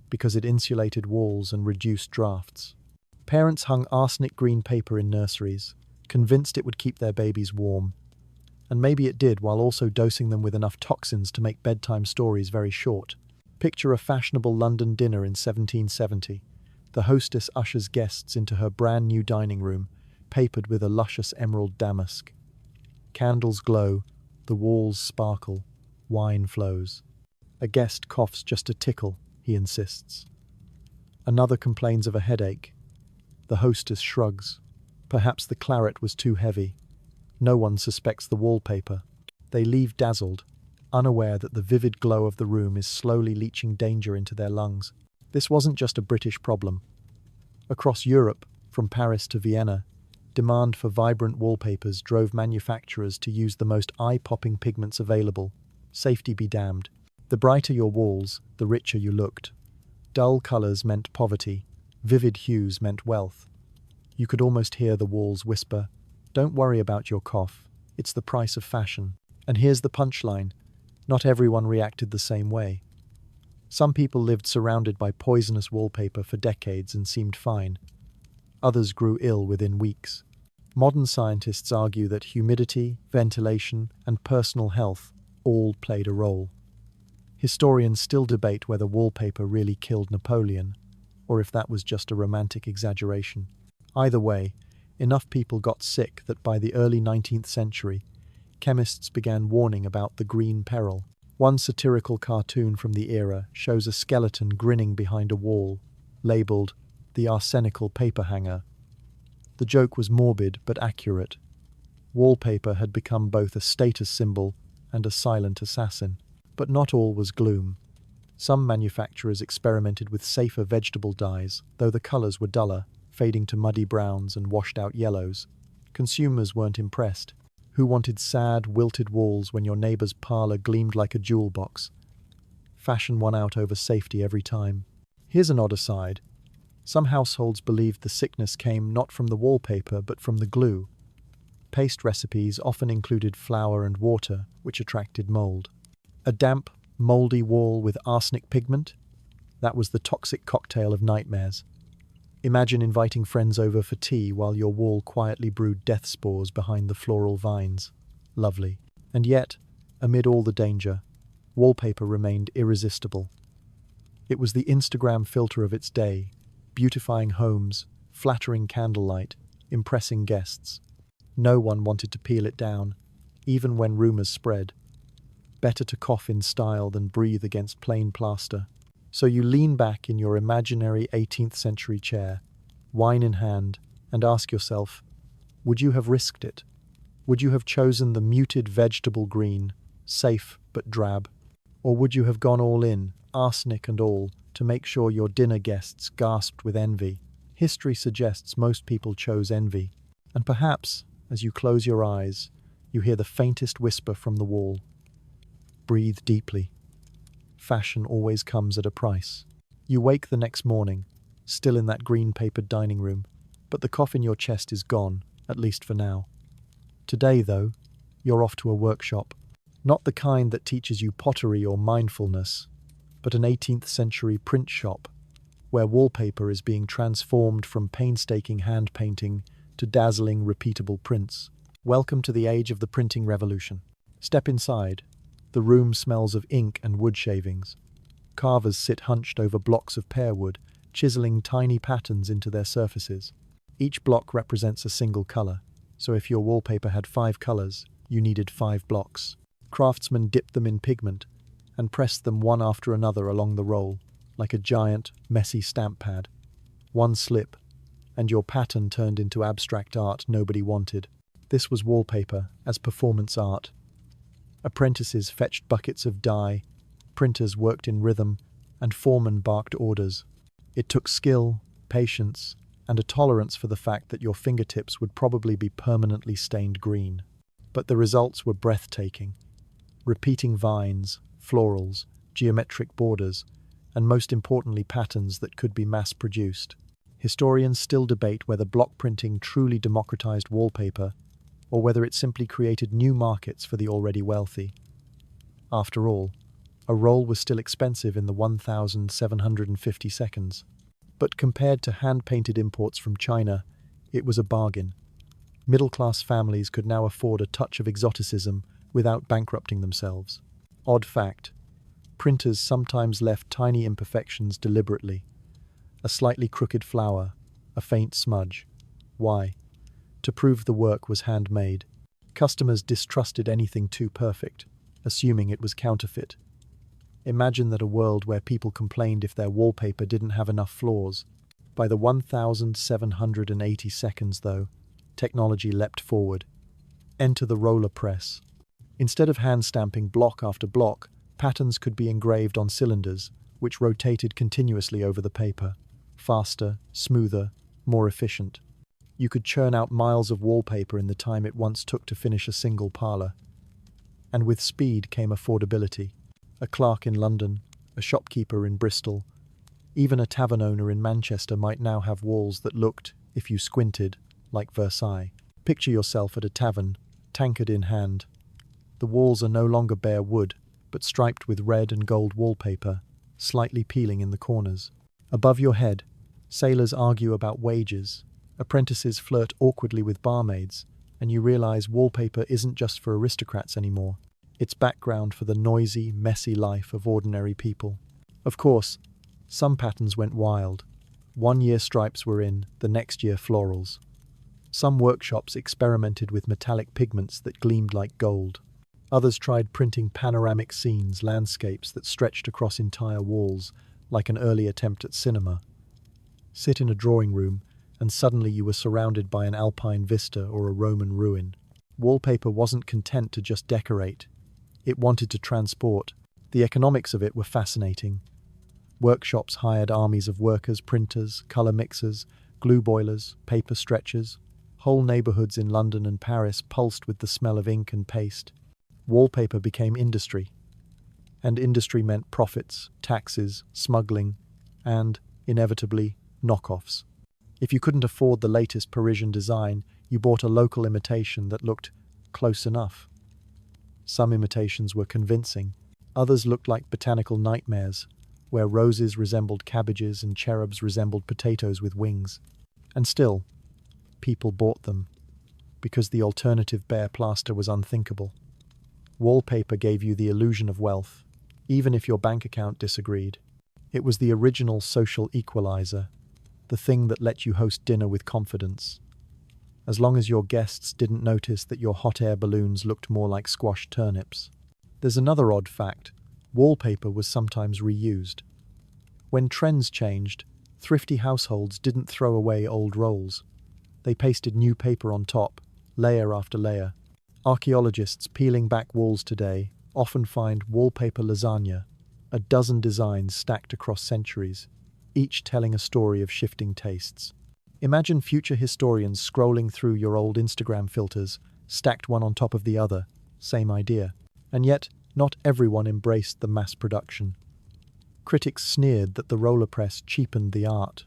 because it insulated walls and reduced drafts. Parents hung arsenic green paper in nurseries, convinced it would keep their babies warm. And maybe it did, while also dosing them with enough toxins to make bedtime stories very short. Picture a fashionable London dinner in 1770. The hostess ushers guests into her brand new dining room, papered with a luscious emerald damask. Candles glow, the walls sparkle, wine flows. A guest coughs just a tickle, he insists. Another complains of a headache. The hostess shrugs. Perhaps the claret was too heavy. No one suspects the wallpaper. They leave dazzled, unaware that the vivid glow of the room is slowly leaching danger into their lungs. This wasn't just a British problem. Across Europe, from Paris to Vienna, demand for vibrant wallpapers drove manufacturers to use the most eye-popping pigments available. Safety be damned. The brighter your walls, the richer you looked. Dull colors meant poverty. Vivid hues meant wealth. You could almost hear the walls whisper, "Don't worry about your cough. It's the price of fashion." And here's the punchline. Not everyone reacted the same way. Some people lived surrounded by poisonous wallpaper for decades and seemed fine. Others grew ill within weeks. Modern scientists argue that humidity, ventilation, and personal health all played a role. Historians still debate whether wallpaper really killed Napoleon, or if that was just a romantic exaggeration. Either way, enough people got sick that by the early 19th century, chemists began warning about the green peril. One satirical cartoon from the era shows a skeleton grinning behind a wall, labelled the arsenical paper hanger. The joke was morbid but accurate. Wallpaper had become both a status symbol and a silent assassin. But not all was gloom. Some manufacturers experimented with safer vegetable dyes, though the colours were duller, fading to muddy browns and washed-out yellows. Consumers weren't impressed. Who wanted sad, wilted walls when your neighbour's parlour gleamed like a jewel box? Fashion won out over safety every time. Here's an odd aside. Some households believed the sickness came not from the wallpaper but from the glue. Paste recipes often included flour and water, which attracted mould. A damp, mouldy wall with arsenic pigment? That was the toxic cocktail of nightmares. Imagine inviting friends over for tea while your wall quietly brewed death spores behind the floral vines. Lovely. And yet, amid all the danger, wallpaper remained irresistible. It was the Instagram filter of its day, beautifying homes, flattering candlelight, impressing guests. No one wanted to peel it down, even when rumors spread. Better to cough in style than breathe against plain plaster. So you lean back in your imaginary 18th century chair, wine in hand, and ask yourself, would you have risked it? Would you have chosen the muted vegetable green, safe but drab? Or would you have gone all in, arsenic and all, to make sure your dinner guests gasped with envy? History suggests most people chose envy. And perhaps, as you close your eyes, you hear the faintest whisper from the wall. Breathe deeply. Fashion always comes at a price. You wake the next morning, still in that green-papered dining room, but the cough in your chest is gone, at least for now. Today, though, you're off to a workshop. Not the kind that teaches you pottery or mindfulness, but an 18th century print shop, where wallpaper is being transformed from painstaking hand painting to dazzling, repeatable prints. Welcome to the age of the printing revolution. Step inside. The room smells of ink and wood shavings. Carvers sit hunched over blocks of pear wood, chiseling tiny patterns into their surfaces. Each block represents a single color, so if your wallpaper had 5 colors, you needed 5 blocks. Craftsmen dipped them in pigment and pressed them one after another along the roll, like a giant, messy stamp pad. One slip, and your pattern turned into abstract art nobody wanted. This was wallpaper as performance art. Apprentices fetched buckets of dye, printers worked in rhythm, and foremen barked orders. It took skill, patience, and a tolerance for the fact that your fingertips would probably be permanently stained green. But the results were breathtaking. Repeating vines, florals, geometric borders, and most importantly patterns that could be mass-produced. Historians still debate whether block printing truly democratized wallpaper, or whether it simply created new markets for the already wealthy. After all, a roll was still expensive in the 1,750 seconds. But compared to hand-painted imports from China, it was a bargain. Middle-class families could now afford a touch of exoticism without bankrupting themselves. Odd fact, printers sometimes left tiny imperfections deliberately. A slightly crooked flower, a faint smudge. Why? To prove the work was handmade. Customers distrusted anything too perfect, assuming it was counterfeit. Imagine that a world where people complained if their wallpaper didn't have enough flaws. By the 1,780 seconds, though, technology leapt forward. Enter the roller press. Instead of hand stamping block after block, patterns could be engraved on cylinders, which rotated continuously over the paper. Faster, smoother, more efficient. You could churn out miles of wallpaper in the time it once took to finish a single parlor. And with speed came affordability. A clerk in London, a shopkeeper in Bristol, even a tavern owner in Manchester might now have walls that looked, if you squinted, like Versailles. Picture yourself at a tavern, tankard in hand. The walls are no longer bare wood, but striped with red and gold wallpaper, slightly peeling in the corners. Above your head, sailors argue about wages, apprentices flirt awkwardly with barmaids, and you realize wallpaper isn't just for aristocrats anymore. It's background for the noisy, messy life of ordinary people. Of course, some patterns went wild. One year stripes were in, the next year florals. Some workshops experimented with metallic pigments that gleamed like gold. Others tried printing panoramic scenes, landscapes that stretched across entire walls, like an early attempt at cinema. Sit in a drawing room, and suddenly you were surrounded by an alpine vista or a Roman ruin. Wallpaper wasn't content to just decorate. It wanted to transport. The economics of it were fascinating. Workshops hired armies of workers, printers, color mixers, glue boilers, paper stretchers. Whole neighborhoods in London and Paris pulsed with the smell of ink and paste. Wallpaper became industry. And industry meant profits, taxes, smuggling, and, inevitably, knockoffs. If you couldn't afford the latest Parisian design, you bought a local imitation that looked close enough. Some imitations were convincing. Others looked like botanical nightmares, where roses resembled cabbages and cherubs resembled potatoes with wings. And still, people bought them, because the alternative bare plaster was unthinkable. Wallpaper gave you the illusion of wealth, even if your bank account disagreed. It was the original social equalizer, the thing that let you host dinner with confidence. As long as your guests didn't notice that your hot air balloons looked more like squashed turnips. There's another odd fact. Wallpaper was sometimes reused. When trends changed, thrifty households didn't throw away old rolls. They pasted new paper on top, layer after layer. Archaeologists peeling back walls today often find wallpaper lasagna, a dozen designs stacked across centuries, each telling a story of shifting tastes. Imagine future historians scrolling through your old Instagram filters, stacked one on top of the other, same idea. And yet, not everyone embraced the mass production. Critics sneered that the roller press cheapened the art.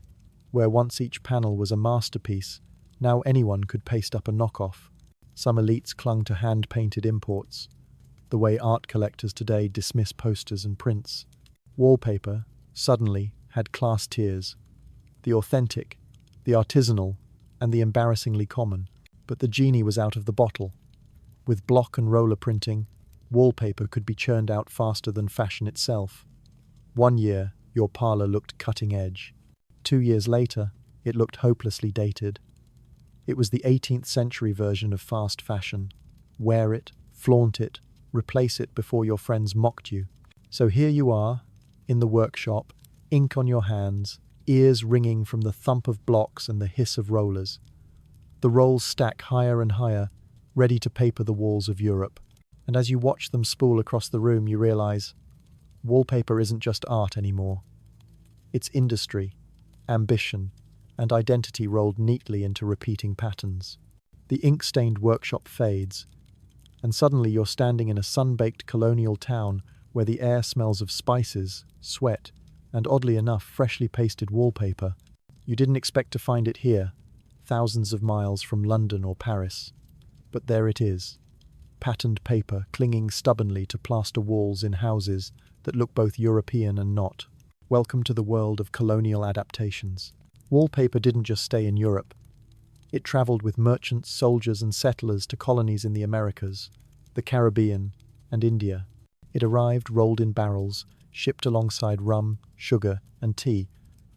Where once each panel was a masterpiece, now anyone could paste up a knockoff. Some elites clung to hand-painted imports, the way art collectors today dismiss posters and prints. Wallpaper, suddenly, had class tiers. The authentic, the artisanal, and the embarrassingly common. But the genie was out of the bottle. With block and roller printing, wallpaper could be churned out faster than fashion itself. 1 year, your parlor looked cutting edge. 2 years later, it looked hopelessly dated. It was the 18th century version of fast fashion. Wear it, flaunt it, replace it before your friends mocked you. So here you are, in the workshop, ink on your hands, ears ringing from the thump of blocks and the hiss of rollers. The rolls stack higher and higher, ready to paper the walls of Europe. And as you watch them spool across the room, you realize wallpaper isn't just art anymore. It's industry, ambition, and identity rolled neatly into repeating patterns. The ink-stained workshop fades, and suddenly you're standing in a sun-baked colonial town where the air smells of spices, sweat, and oddly enough, freshly pasted wallpaper. You didn't expect to find it here, thousands of miles from London or Paris. But there it is. Patterned paper clinging stubbornly to plaster walls in houses that look both European and not. Welcome to the world of colonial adaptations. Wallpaper didn't just stay in Europe. It traveled with merchants, soldiers, and settlers to colonies in the Americas, the Caribbean, and India. It arrived rolled in barrels, shipped alongside rum, sugar, and tea,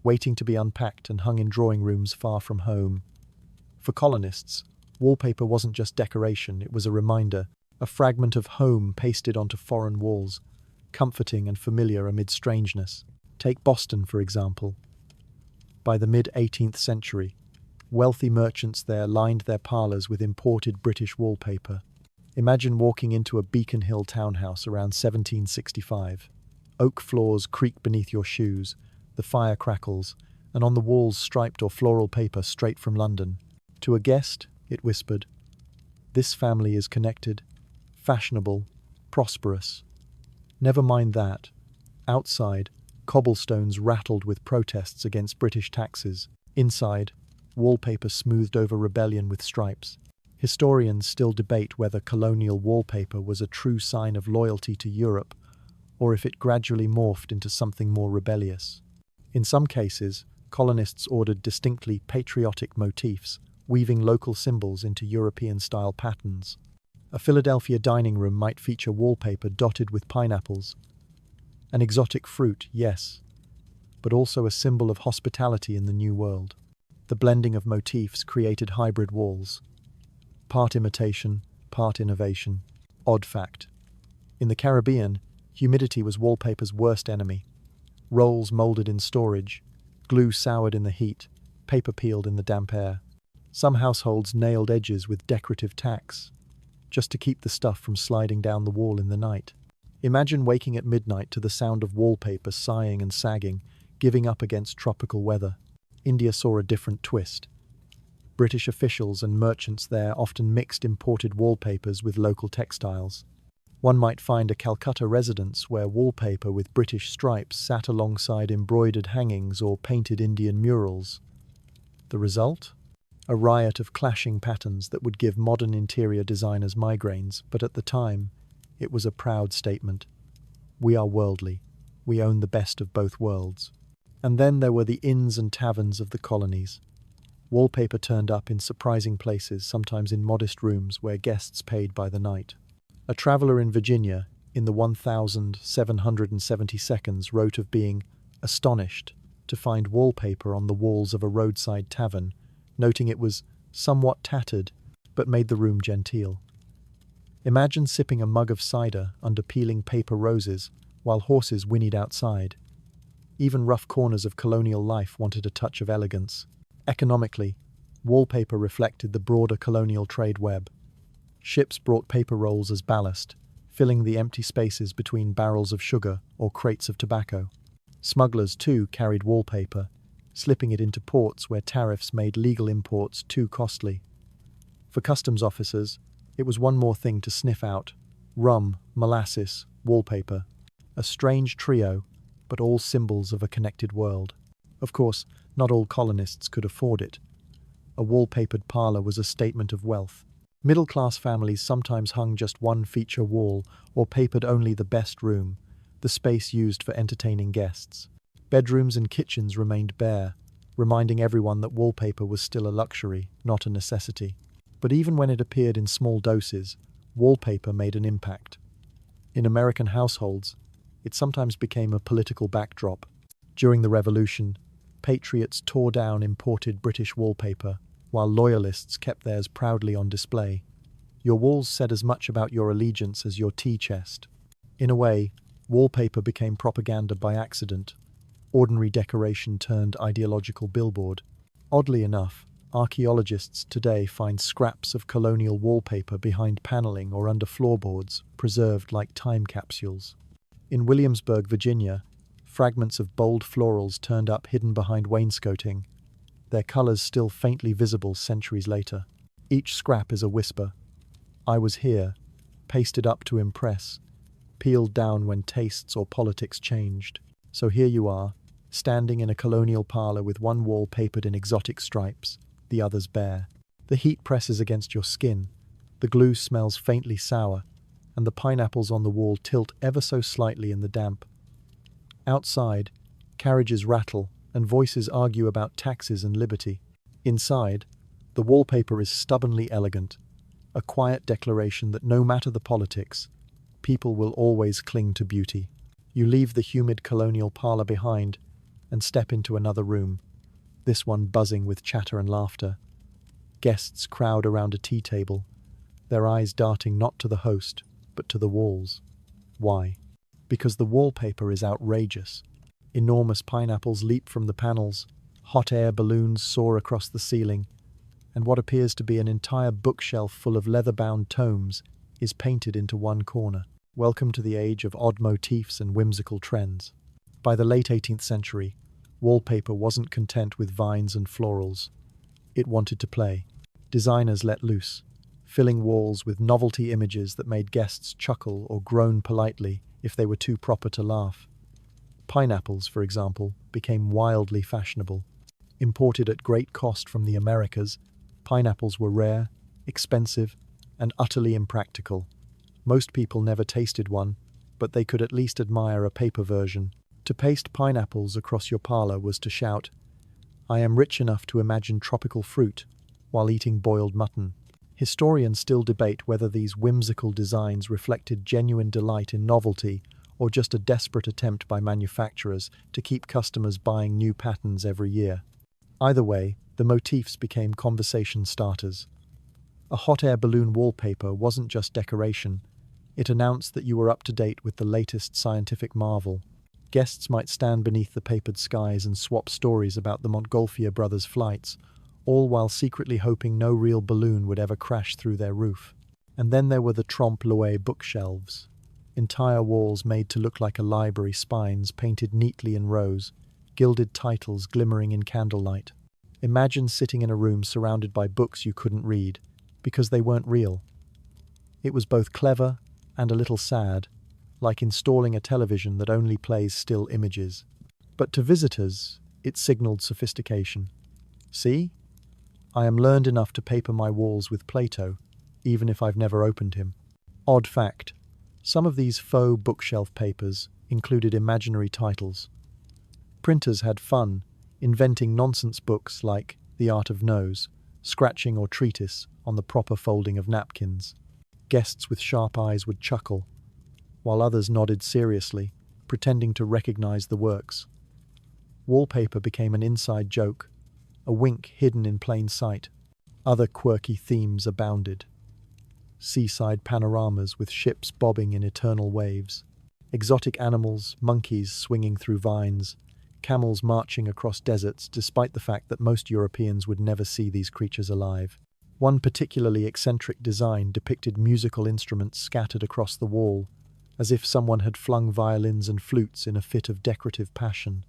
waiting to be unpacked and hung in drawing rooms far from home. For colonists, wallpaper wasn't just decoration, it was a reminder, a fragment of home pasted onto foreign walls, comforting and familiar amid strangeness. Take Boston, for example. By the mid-18th century, wealthy merchants there lined their parlors with imported British wallpaper. Imagine walking into a Beacon Hill townhouse around 1765. Oak floors creak beneath your shoes, the fire crackles, and on the walls striped or floral paper straight from London. To a guest, it whispered, "This family is connected, fashionable, prosperous." Never mind that. Outside, cobblestones rattled with protests against British taxes. Inside, wallpaper smoothed over rebellion with stripes. Historians still debate whether colonial wallpaper was a true sign of loyalty to Europe, or if it gradually morphed into something more rebellious. In some cases, colonists ordered distinctly patriotic motifs, weaving local symbols into European-style patterns. A Philadelphia dining room might feature wallpaper dotted with pineapples. An exotic fruit, yes, but also a symbol of hospitality in the New World. The blending of motifs created hybrid walls. Part imitation, part innovation. Odd fact. In the Caribbean, humidity was wallpaper's worst enemy. Rolls molded in storage, glue soured in the heat, paper peeled in the damp air. Some households nailed edges with decorative tacks, just to keep the stuff from sliding down the wall in the night. Imagine waking at midnight to the sound of wallpaper sighing and sagging, giving up against tropical weather. India saw a different twist. British officials and merchants there often mixed imported wallpapers with local textiles. One might find a Calcutta residence where wallpaper with British stripes sat alongside embroidered hangings or painted Indian murals. The result? A riot of clashing patterns that would give modern interior designers migraines, but at the time, it was a proud statement. We are worldly. We own the best of both worlds. And then there were the inns and taverns of the colonies. Wallpaper turned up in surprising places, sometimes in modest rooms where guests paid by the night. A traveller in Virginia, in the 1770 seconds, wrote of being astonished to find wallpaper on the walls of a roadside tavern, noting it was somewhat tattered, but made the room genteel. Imagine sipping a mug of cider under peeling paper roses while horses whinnied outside. Even rough corners of colonial life wanted a touch of elegance. Economically, wallpaper reflected the broader colonial trade web. Ships brought paper rolls as ballast, filling the empty spaces between barrels of sugar or crates of tobacco. Smugglers, too, carried wallpaper, slipping it into ports where tariffs made legal imports too costly. For customs officers, it was one more thing to sniff out: rum, molasses, wallpaper. A strange trio, but all symbols of a connected world. Of course, not all colonists could afford it. A wallpapered parlor was a statement of wealth. Middle-class families sometimes hung just one feature wall or papered only the best room, the space used for entertaining guests. Bedrooms and kitchens remained bare, reminding everyone that wallpaper was still a luxury, not a necessity. But even when it appeared in small doses, wallpaper made an impact. In American households, it sometimes became a political backdrop. During the Revolution, patriots tore down imported British wallpaper, while loyalists kept theirs proudly on display. Your walls said as much about your allegiance as your tea chest. In a way, wallpaper became propaganda by accident. Ordinary decoration turned ideological billboard. Oddly enough, archaeologists today find scraps of colonial wallpaper behind paneling or under floorboards, preserved like time capsules. In Williamsburg, Virginia, fragments of bold florals turned up hidden behind wainscoting, their colors still faintly visible centuries later. Each scrap is a whisper. I was here, pasted up to impress, peeled down when tastes or politics changed. So here you are, standing in a colonial parlor with one wall papered in exotic stripes, the others bare. The heat presses against your skin, the glue smells faintly sour, and the pineapples on the wall tilt ever so slightly in the damp. Outside, carriages rattle, and voices argue about taxes and liberty. Inside, the wallpaper is stubbornly elegant, a quiet declaration that no matter the politics, people will always cling to beauty. You leave the humid colonial parlor behind and step into another room, this one buzzing with chatter and laughter. Guests crowd around a tea table, their eyes darting not to the host, but to the walls. Why? Because the wallpaper is outrageous. Enormous pineapples leap from the panels, hot air balloons soar across the ceiling, and what appears to be an entire bookshelf full of leather-bound tomes is painted into one corner. Welcome to the age of odd motifs and whimsical trends. By the late 18th century, wallpaper wasn't content with vines and florals. It wanted to play. Designers let loose, filling walls with novelty images that made guests chuckle or groan politely if they were too proper to laugh. Pineapples, for example, became wildly fashionable. Imported at great cost from the Americas, pineapples were rare, expensive, and utterly impractical. Most people never tasted one, but they could at least admire a paper version. To paste pineapples across your parlor was to shout, "I am rich enough to imagine tropical fruit," while eating boiled mutton. Historians still debate whether these whimsical designs reflected genuine delight in novelty or just a desperate attempt by manufacturers to keep customers buying new patterns every year. Either way, the motifs became conversation starters. A hot air balloon wallpaper wasn't just decoration, it announced that you were up to date with the latest scientific marvel. Guests might stand beneath the papered skies and swap stories about the Montgolfier brothers' flights, all while secretly hoping no real balloon would ever crash through their roof. And then there were the trompe-l'oeil bookshelves. Entire walls made to look like a library, spines painted neatly in rows, gilded titles glimmering in candlelight. Imagine sitting in a room surrounded by books you couldn't read, because they weren't real. It was both clever and a little sad, like installing a television that only plays still images. But to visitors, it signaled sophistication. See? I am learned enough to paper my walls with Plato, even if I've never opened him. Odd fact, some of these faux bookshelf papers included imaginary titles. Printers had fun, inventing nonsense books like The Art of Nose, Scratching or Treatise on the Proper Folding of Napkins. Guests with sharp eyes would chuckle, while others nodded seriously, pretending to recognize the works. Wallpaper became an inside joke, a wink hidden in plain sight. Other quirky themes abounded. Seaside panoramas with ships bobbing in eternal waves. Exotic animals, monkeys swinging through vines, camels marching across deserts despite the fact that most Europeans would never see these creatures alive. One particularly eccentric design depicted musical instruments scattered across the wall, as if someone had flung violins and flutes in a fit of decorative passion.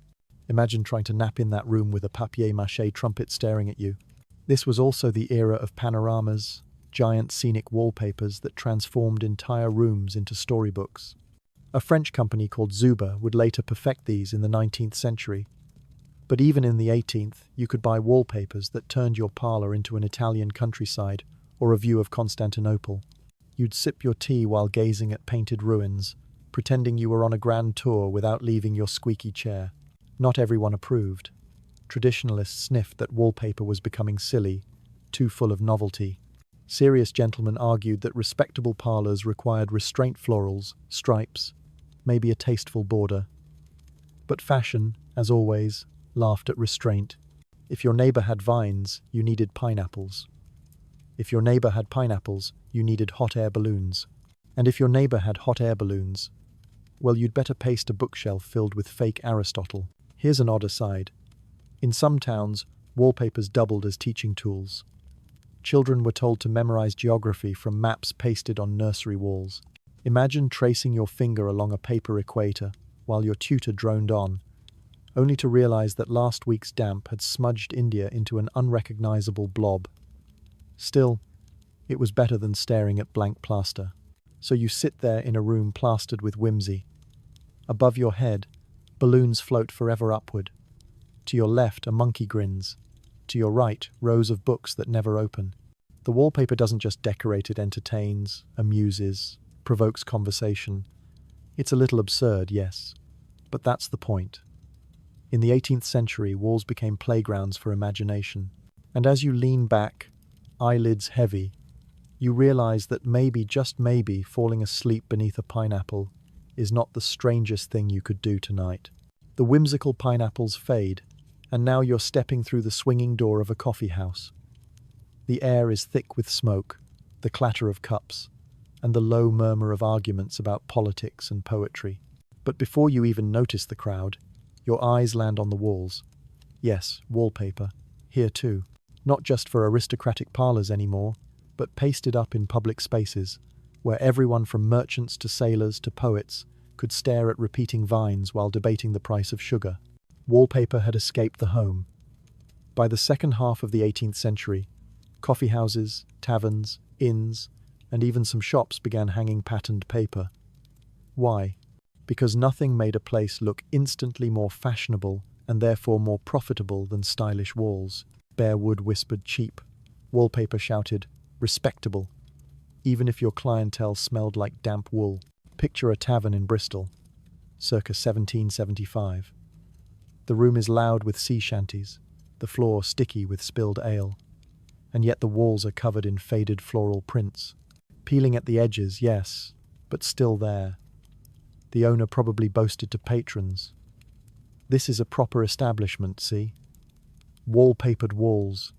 Imagine trying to nap in that room with a papier-mâché trumpet staring at you. This was also the era of panoramas, giant scenic wallpapers that transformed entire rooms into storybooks. A French company called Zuber would later perfect these in the 19th century. But even in the 18th, you could buy wallpapers that turned your parlor into an Italian countryside or a view of Constantinople. You'd sip your tea while gazing at painted ruins, pretending you were on a grand tour without leaving your squeaky chair. Not everyone approved. Traditionalists sniffed that wallpaper was becoming silly, too full of novelty. Serious gentlemen argued that respectable parlors required restraint florals, stripes, maybe a tasteful border. But fashion, as always, laughed at restraint. If your neighbor had vines, you needed pineapples. If your neighbor had pineapples, you needed hot air balloons. And if your neighbor had hot air balloons, well, you'd better paste a bookshelf filled with fake Aristotle. Here's an odd aside. In some towns, wallpapers doubled as teaching tools. Children were told to memorize geography from maps pasted on nursery walls. Imagine tracing your finger along a paper equator while your tutor droned on, only to realize that last week's damp had smudged India into an unrecognizable blob. Still, it was better than staring at blank plaster. So you sit there in a room plastered with whimsy. Above your head, balloons float forever upward. To your left, a monkey grins. To your right, rows of books that never open. The wallpaper doesn't just decorate, it entertains, amuses, provokes conversation. It's a little absurd, yes, but that's the point. In the 18th century, walls became playgrounds for imagination. And as you lean back, eyelids heavy, you realize that maybe, just maybe, falling asleep beneath a pineapple is not the strangest thing you could do tonight. The whimsical pineapples fade, and now you're stepping through the swinging door of a coffee house. The air is thick with smoke, the clatter of cups, and the low murmur of arguments about politics and poetry. But before you even notice the crowd, your eyes land on the walls. Yes, wallpaper, here too. Not just for aristocratic parlors anymore, but pasted up in public spaces, where everyone from merchants to sailors to poets could stare at repeating vines while debating the price of sugar. Wallpaper had escaped the home. By the second half of the 18th century, coffeehouses, taverns, inns, and even some shops began hanging patterned paper. Why? Because nothing made a place look instantly more fashionable and therefore more profitable than stylish walls. Bare wood whispered cheap. Wallpaper shouted respectable, even if your clientele smelled like damp wool. Picture a tavern in Bristol, circa 1775. The room is loud with sea shanties, the floor sticky with spilled ale, and yet the walls are covered in faded floral prints. Peeling at the edges, yes, but still there. The owner probably boasted to patrons, "This is a proper establishment, see? Wallpapered walls."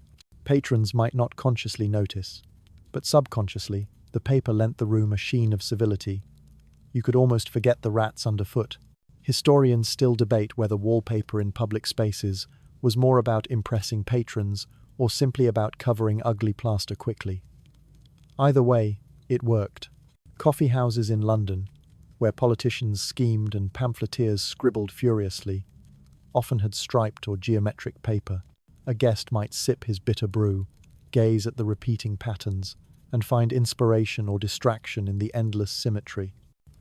Patrons might not consciously notice, but subconsciously, the paper lent the room a sheen of civility. You could almost forget the rats underfoot. Historians still debate whether wallpaper in public spaces was more about impressing patrons or simply about covering ugly plaster quickly. Either way, it worked. Coffee houses in London, where politicians schemed and pamphleteers scribbled furiously, often had striped or geometric paper. A guest might sip his bitter brew, gaze at the repeating patterns, and find inspiration or distraction in the endless symmetry.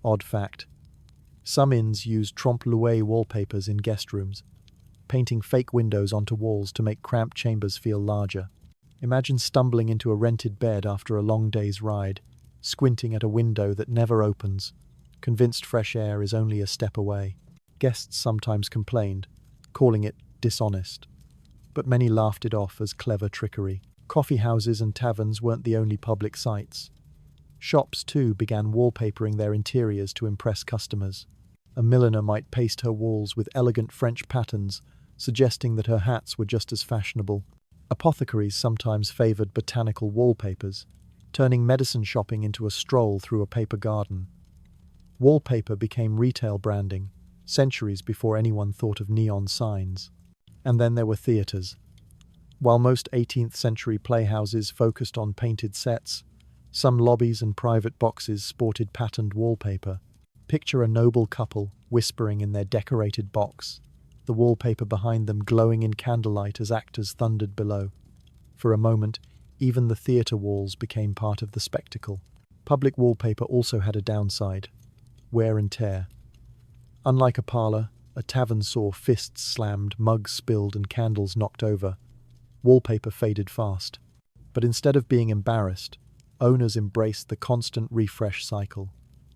Odd fact. Some inns used trompe-l'oeil wallpapers in guest rooms, painting fake windows onto walls to make cramped chambers feel larger. Imagine stumbling into a rented bed after a long day's ride, squinting at a window that never opens, convinced fresh air is only a step away. Guests sometimes complained, calling it dishonest, but many laughed it off as clever trickery. Coffee houses and taverns weren't the only public sites. Shops, too, began wallpapering their interiors to impress customers. A milliner might paste her walls with elegant French patterns, suggesting that her hats were just as fashionable. Apothecaries sometimes favored botanical wallpapers, turning medicine shopping into a stroll through a paper garden. Wallpaper became retail branding, centuries before anyone thought of neon signs. And then there were theatres. While most 18th century playhouses focused on painted sets, some lobbies and private boxes sported patterned wallpaper. Picture a noble couple whispering in their decorated box, the wallpaper behind them glowing in candlelight as actors thundered below. For a moment, even the theatre walls became part of the spectacle. Public wallpaper also had a downside: wear and tear. Unlike a parlor, a tavern saw fists slammed, mugs spilled, and candles knocked over. Wallpaper faded fast. But instead of being embarrassed, owners embraced the constant refresh cycle.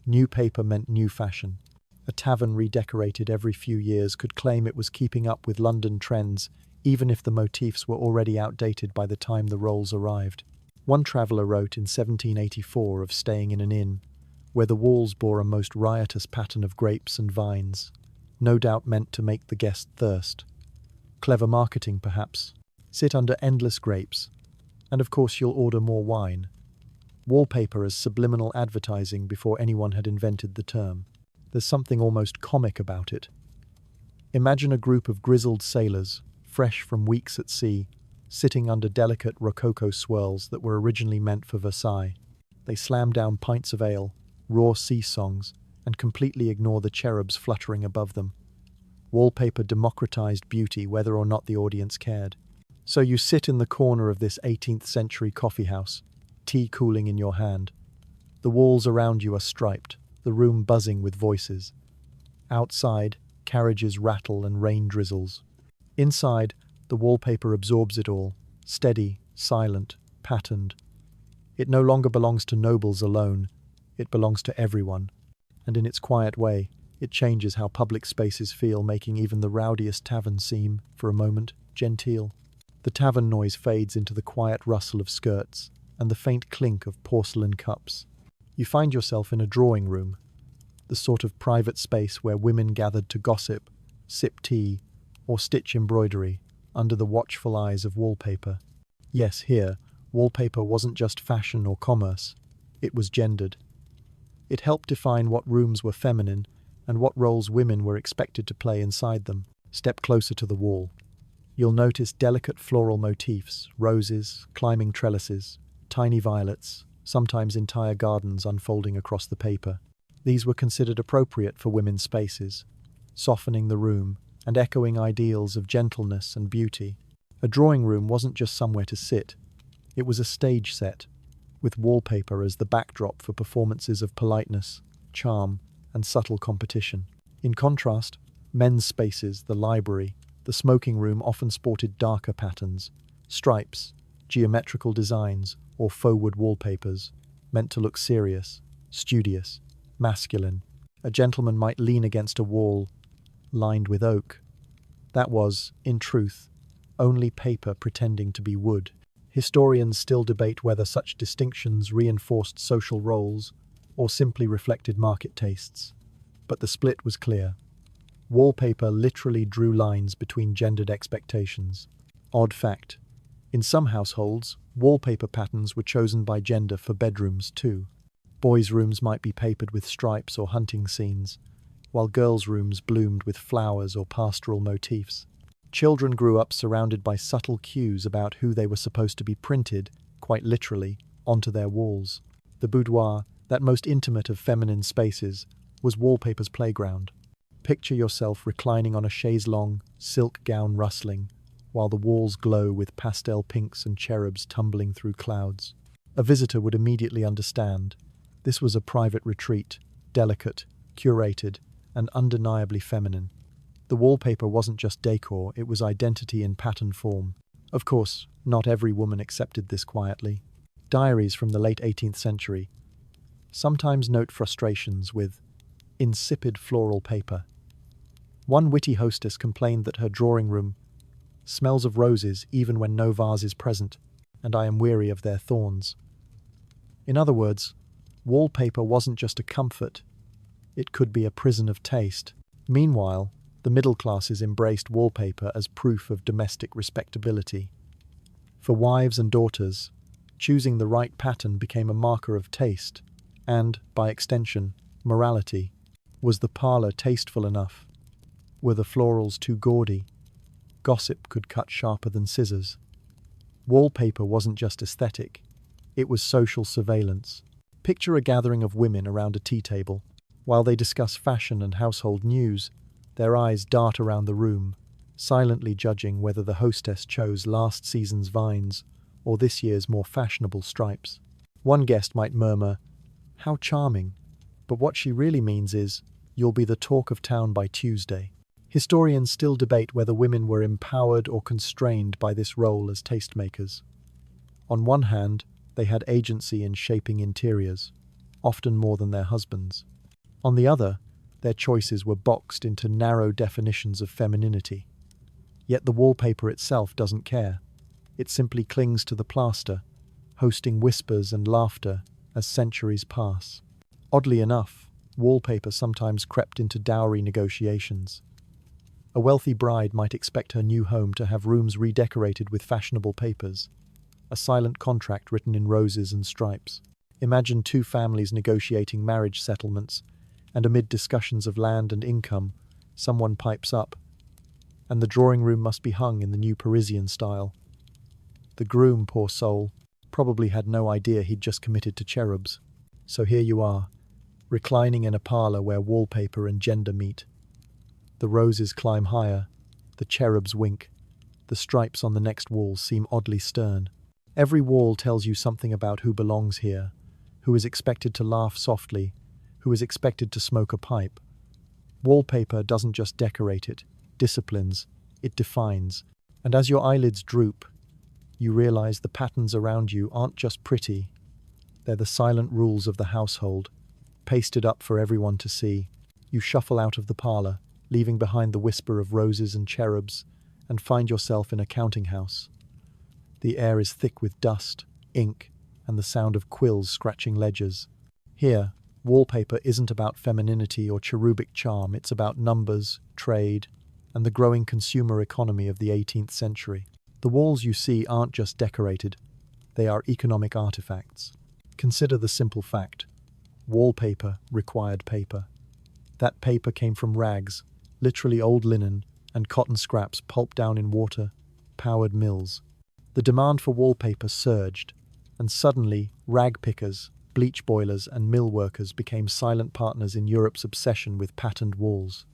New paper meant new fashion. A tavern redecorated every few years could claim it was keeping up with London trends, even if the motifs were already outdated by the time the rolls arrived. One traveller wrote in 1784 of staying in an inn, where the walls bore a most riotous pattern of grapes and vines, no doubt meant to make the guest thirst. Clever marketing, perhaps. Sit under endless grapes, and of course you'll order more wine. Wallpaper as subliminal advertising before anyone had invented the term. There's something almost comic about it. Imagine a group of grizzled sailors, fresh from weeks at sea, sitting under delicate Rococo swirls that were originally meant for Versailles. They slam down pints of ale, roar sea songs, and completely ignore the cherubs fluttering above them. Wallpaper democratized beauty whether or not the audience cared. So you sit in the corner of this 18th century coffee house, tea cooling in your hand. The walls around you are striped, the room buzzing with voices. Outside, carriages rattle and rain drizzles. Inside, the wallpaper absorbs it all, steady, silent, patterned. It no longer belongs to nobles alone, it belongs to everyone. And in its quiet way, it changes how public spaces feel, making even the rowdiest tavern seem, for a moment, genteel. The tavern noise fades into the quiet rustle of skirts and the faint clink of porcelain cups. You find yourself in a drawing room, the sort of private space where women gathered to gossip, sip tea, or stitch embroidery under the watchful eyes of wallpaper. Yes, here, wallpaper wasn't just fashion or commerce, it was gendered. It helped define what rooms were feminine and what roles women were expected to play inside them. Step closer to the wall. You'll notice delicate floral motifs, roses, climbing trellises, tiny violets, sometimes entire gardens unfolding across the paper. These were considered appropriate for women's spaces, softening the room and echoing ideals of gentleness and beauty. A drawing room wasn't just somewhere to sit, it was a stage set, with wallpaper as the backdrop for performances of politeness, charm, and subtle competition. In contrast, men's spaces, the library, the smoking room often sported darker patterns, stripes, geometrical designs, or faux-wood wallpapers, meant to look serious, studious, masculine. A gentleman might lean against a wall lined with oak. That was, in truth, only paper pretending to be wood. Historians still debate whether such distinctions reinforced social roles or simply reflected market tastes. But the split was clear. Wallpaper literally drew lines between gendered expectations. Odd fact: in some households, wallpaper patterns were chosen by gender for bedrooms too. Boys' rooms might be papered with stripes or hunting scenes, while girls' rooms bloomed with flowers or pastoral motifs. Children grew up surrounded by subtle cues about who they were supposed to be printed, quite literally, onto their walls. The boudoir, that most intimate of feminine spaces, was wallpaper's playground. Picture yourself reclining on a chaise longue, silk gown rustling, while the walls glow with pastel pinks and cherubs tumbling through clouds. A visitor would immediately understand. This was a private retreat, delicate, curated, and undeniably feminine. The wallpaper wasn't just decor, it was identity in pattern form. Of course, not every woman accepted this quietly. Diaries from the late 18th century sometimes note frustrations with insipid floral paper. One witty hostess complained that her drawing room smells of roses even when no vase is present, and I am weary of their thorns. In other words, Wallpaper wasn't just a comfort, it could be a prison of taste. Meanwhile, the middle classes embraced wallpaper as proof of domestic respectability. For wives and daughters, choosing the right pattern became a marker of taste, and, by extension, morality. Was the parlor tasteful enough? Were the florals too gaudy? Gossip could cut sharper than scissors. Wallpaper wasn't just aesthetic, it was social surveillance. Picture a gathering of women around a tea table. While they discuss fashion and household news, their eyes dart around the room, silently judging whether the hostess chose last season's vines or this year's more fashionable stripes. One guest might murmur, "How charming," but what she really means is, "You'll be the talk of town by Tuesday." Historians still debate whether women were empowered or constrained by this role as tastemakers. On one hand, they had agency in shaping interiors, often more than their husbands. On the other, their choices were boxed into narrow definitions of femininity. Yet the wallpaper itself doesn't care. It simply clings to the plaster, hosting whispers and laughter as centuries pass. Oddly enough, wallpaper sometimes crept into dowry negotiations. A wealthy bride might expect her new home to have rooms redecorated with fashionable papers, a silent contract written in roses and stripes. Imagine two families negotiating marriage settlements, and amid discussions of land and income, someone pipes up, "And the drawing room must be hung in the new Parisian style." The groom, poor soul, probably had no idea he'd just committed to Cherubs. So here you are, reclining in a parlor where wallpaper and gender meet. The roses climb higher, the cherubs wink, the stripes on the next wall seem oddly stern. Every wall tells you something about who belongs here, who is expected to laugh softly, who is expected to smoke a pipe. Wallpaper doesn't just decorate, it disciplines, it defines. And as your eyelids droop, you realize the patterns around you aren't just pretty, they're the silent rules of the household, pasted up for everyone to see. You shuffle out of the parlor, leaving behind the whisper of roses and cherubs, and find yourself in a counting house. The air is thick with dust, ink, and the sound of quills scratching ledgers. Here, wallpaper isn't about femininity or cherubic charm, it's about numbers, trade, and the growing consumer economy of the 18th century. The walls you see aren't just decorated, they are economic artifacts. Consider the simple fact: wallpaper required paper. That paper came from rags, literally old linen, and cotton scraps pulped down in water-powered mills. The demand for wallpaper surged, and suddenly rag pickers, bleach boilers, and mill workers became silent partners in Europe's obsession with patterned walls.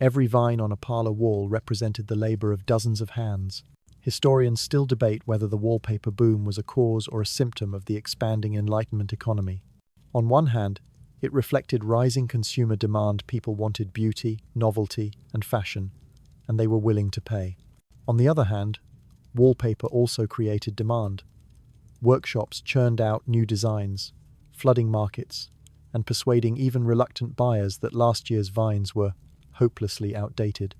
Every vine on a parlor wall represented the labor of dozens of hands. Historians still debate whether the wallpaper boom was a cause or a symptom of the expanding Enlightenment economy. On one hand, it reflected rising consumer demand. People wanted beauty, novelty, and fashion, and they were willing to pay. On the other hand, wallpaper also created demand. Workshops churned out new designs, flooding markets, and persuading even reluctant buyers that last year's vines were hopelessly outdated.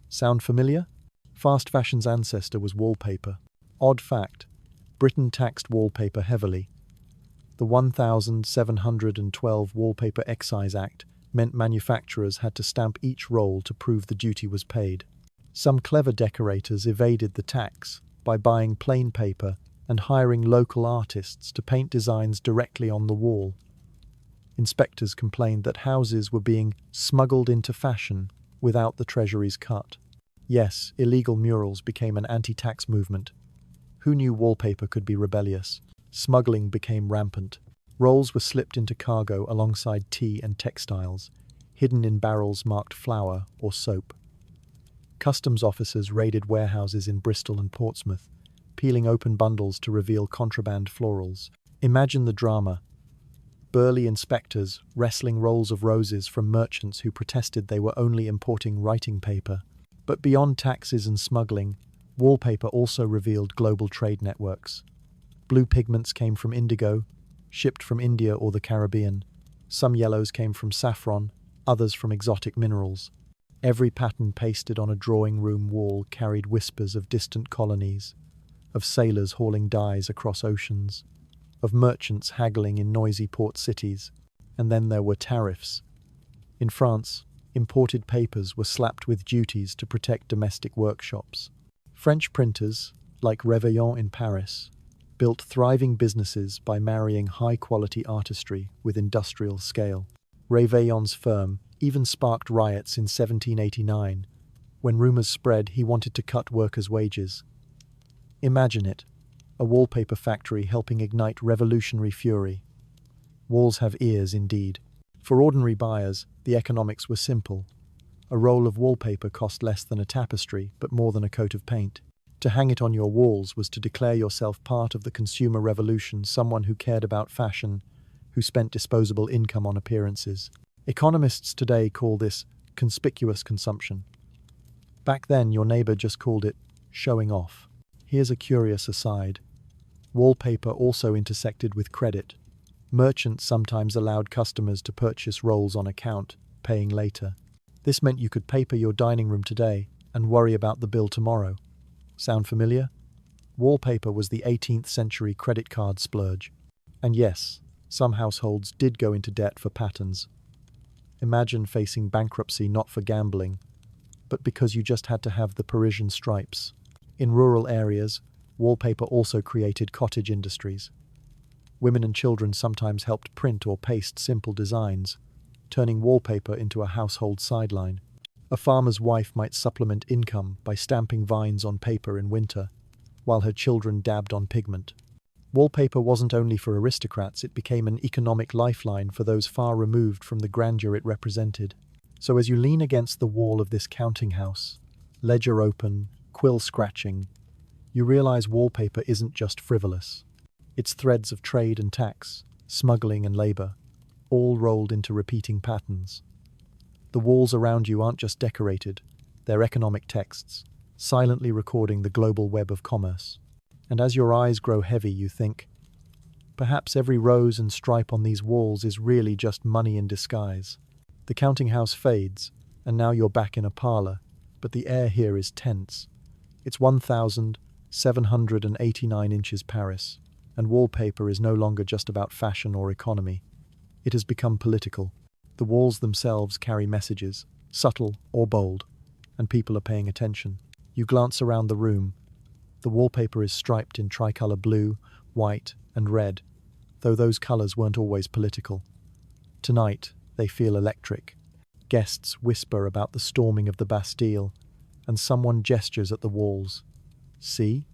Sound familiar? Fast fashion's ancestor was wallpaper. Odd fact, Britain taxed wallpaper heavily. The 1712 Wallpaper Excise Act meant manufacturers had to stamp each roll to prove the duty was paid. Some clever decorators evaded the tax by buying plain paper and hiring local artists to paint designs directly on the wall. Inspectors complained that houses were being smuggled into fashion without the treasury's cut. Yes, illegal murals became an anti-tax movement. Who knew wallpaper could be rebellious? Smuggling became rampant. Rolls were slipped into cargo alongside tea and textiles, hidden in barrels marked flour or soap. Customs officers raided warehouses in Bristol and Portsmouth, peeling open bundles to reveal contraband florals. Imagine the drama. Burly inspectors wresting rolls of roses from merchants who protested they were only importing writing paper. But beyond taxes and smuggling, wallpaper also revealed global trade networks. Blue pigments came from indigo, shipped from India or the Caribbean. Some yellows came from saffron, others from exotic minerals. Every pattern pasted on a drawing room wall carried whispers of distant colonies, of sailors hauling dyes across oceans, of merchants haggling in noisy port cities. And then there were tariffs. In France, imported papers were slapped with duties to protect domestic workshops. French printers, like Réveillon in Paris, built thriving businesses by marrying high-quality artistry with industrial scale. Réveillon's firm even sparked riots in 1789, when rumors spread he wanted to cut workers' wages. Imagine it, a wallpaper factory helping ignite revolutionary fury. Walls have ears indeed. For ordinary buyers, the economics were simple. A roll of wallpaper cost less than a tapestry, but more than a coat of paint. To hang it on your walls was to declare yourself part of the consumer revolution, someone who cared about fashion, who spent disposable income on appearances. Economists today call this conspicuous consumption. Back then, your neighbor just called it showing off. Here's a curious aside. Wallpaper also intersected with credit. Merchants sometimes allowed customers to purchase rolls on account, paying later. This meant you could paper your dining room today and worry about the bill tomorrow. Sound familiar? Wallpaper was the 18th century credit card splurge. And yes, some households did go into debt for patterns. Imagine facing bankruptcy not for gambling, but because you just had to have the Parisian stripes. In rural areas, wallpaper also created cottage industries. Women and children sometimes helped print or paste simple designs, turning wallpaper into a household sideline. A farmer's wife might supplement income by stamping vines on paper in winter, while her children dabbed on pigment. Wallpaper wasn't only for aristocrats, it became an economic lifeline for those far removed from the grandeur it represented. So as you lean against the wall of this counting house, ledger open, quill scratching, you realize wallpaper isn't just frivolous. It's threads of trade and tax, smuggling and labor, all rolled into repeating patterns. The walls around you aren't just decorated, they're economic texts, silently recording the global web of commerce. And as your eyes grow heavy, you think, perhaps every rose and stripe on these walls is really just money in disguise. The counting house fades, and now you're back in a parlor, but the air here is tense. It's 1,789 inches Paris, and wallpaper is no longer just about fashion or economy. It has become political. The walls themselves carry messages, subtle or bold, and people are paying attention. You glance around the room. The wallpaper is striped in tricolor blue, white, and red, though those colors weren't always political. Tonight, they feel electric. Guests whisper about the storming of the Bastille, and someone gestures at the walls. See?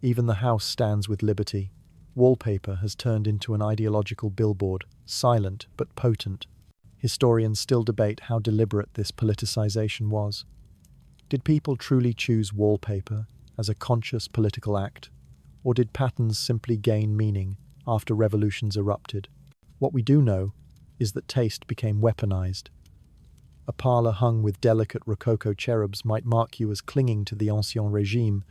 Even the house stands with liberty. Wallpaper has turned into an ideological billboard, silent but potent. Historians still debate how deliberate this politicization was. Did people truly choose wallpaper as a conscious political act, or did patterns simply gain meaning after revolutions erupted? What we do know is that taste became weaponized. A parlor hung with delicate Rococo cherubs might mark you as clinging to the Ancien Régime,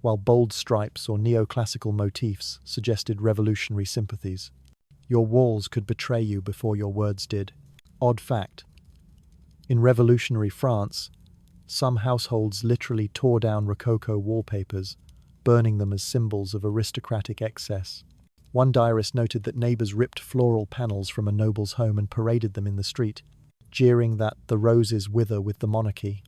while bold stripes or neoclassical motifs suggested revolutionary sympathies. Your walls could betray you before your words did. Odd fact. In revolutionary France, some households literally tore down Rococo wallpapers, burning them as symbols of aristocratic excess. One diarist noted that neighbors ripped floral panels from a noble's home and paraded them in the street, jeering that the roses wither with the monarchy.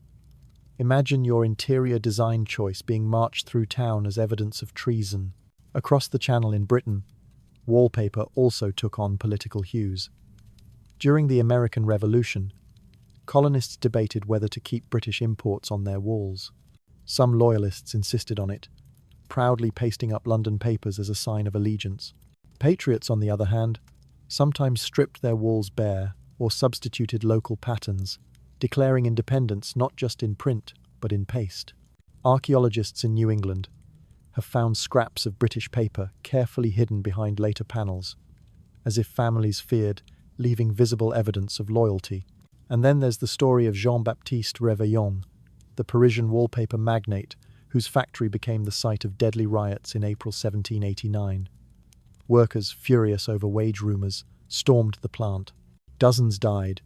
Imagine your interior design choice being marched through town as evidence of treason. Across the Channel in Britain, wallpaper also took on political hues. During the American Revolution, colonists debated whether to keep British imports on their walls. Some loyalists insisted on it, proudly pasting up London papers as a sign of allegiance. Patriots, on the other hand, sometimes stripped their walls bare or substituted local patterns, declaring independence not just in print, but in paste. Archaeologists in New England have found scraps of British paper carefully hidden behind later panels, as if families feared leaving visible evidence of loyalty. And then there's the story of Jean-Baptiste Réveillon, the Parisian wallpaper magnate whose factory became the site of deadly riots in April 1789. Workers, furious over wage rumors, stormed the plant. Dozens died.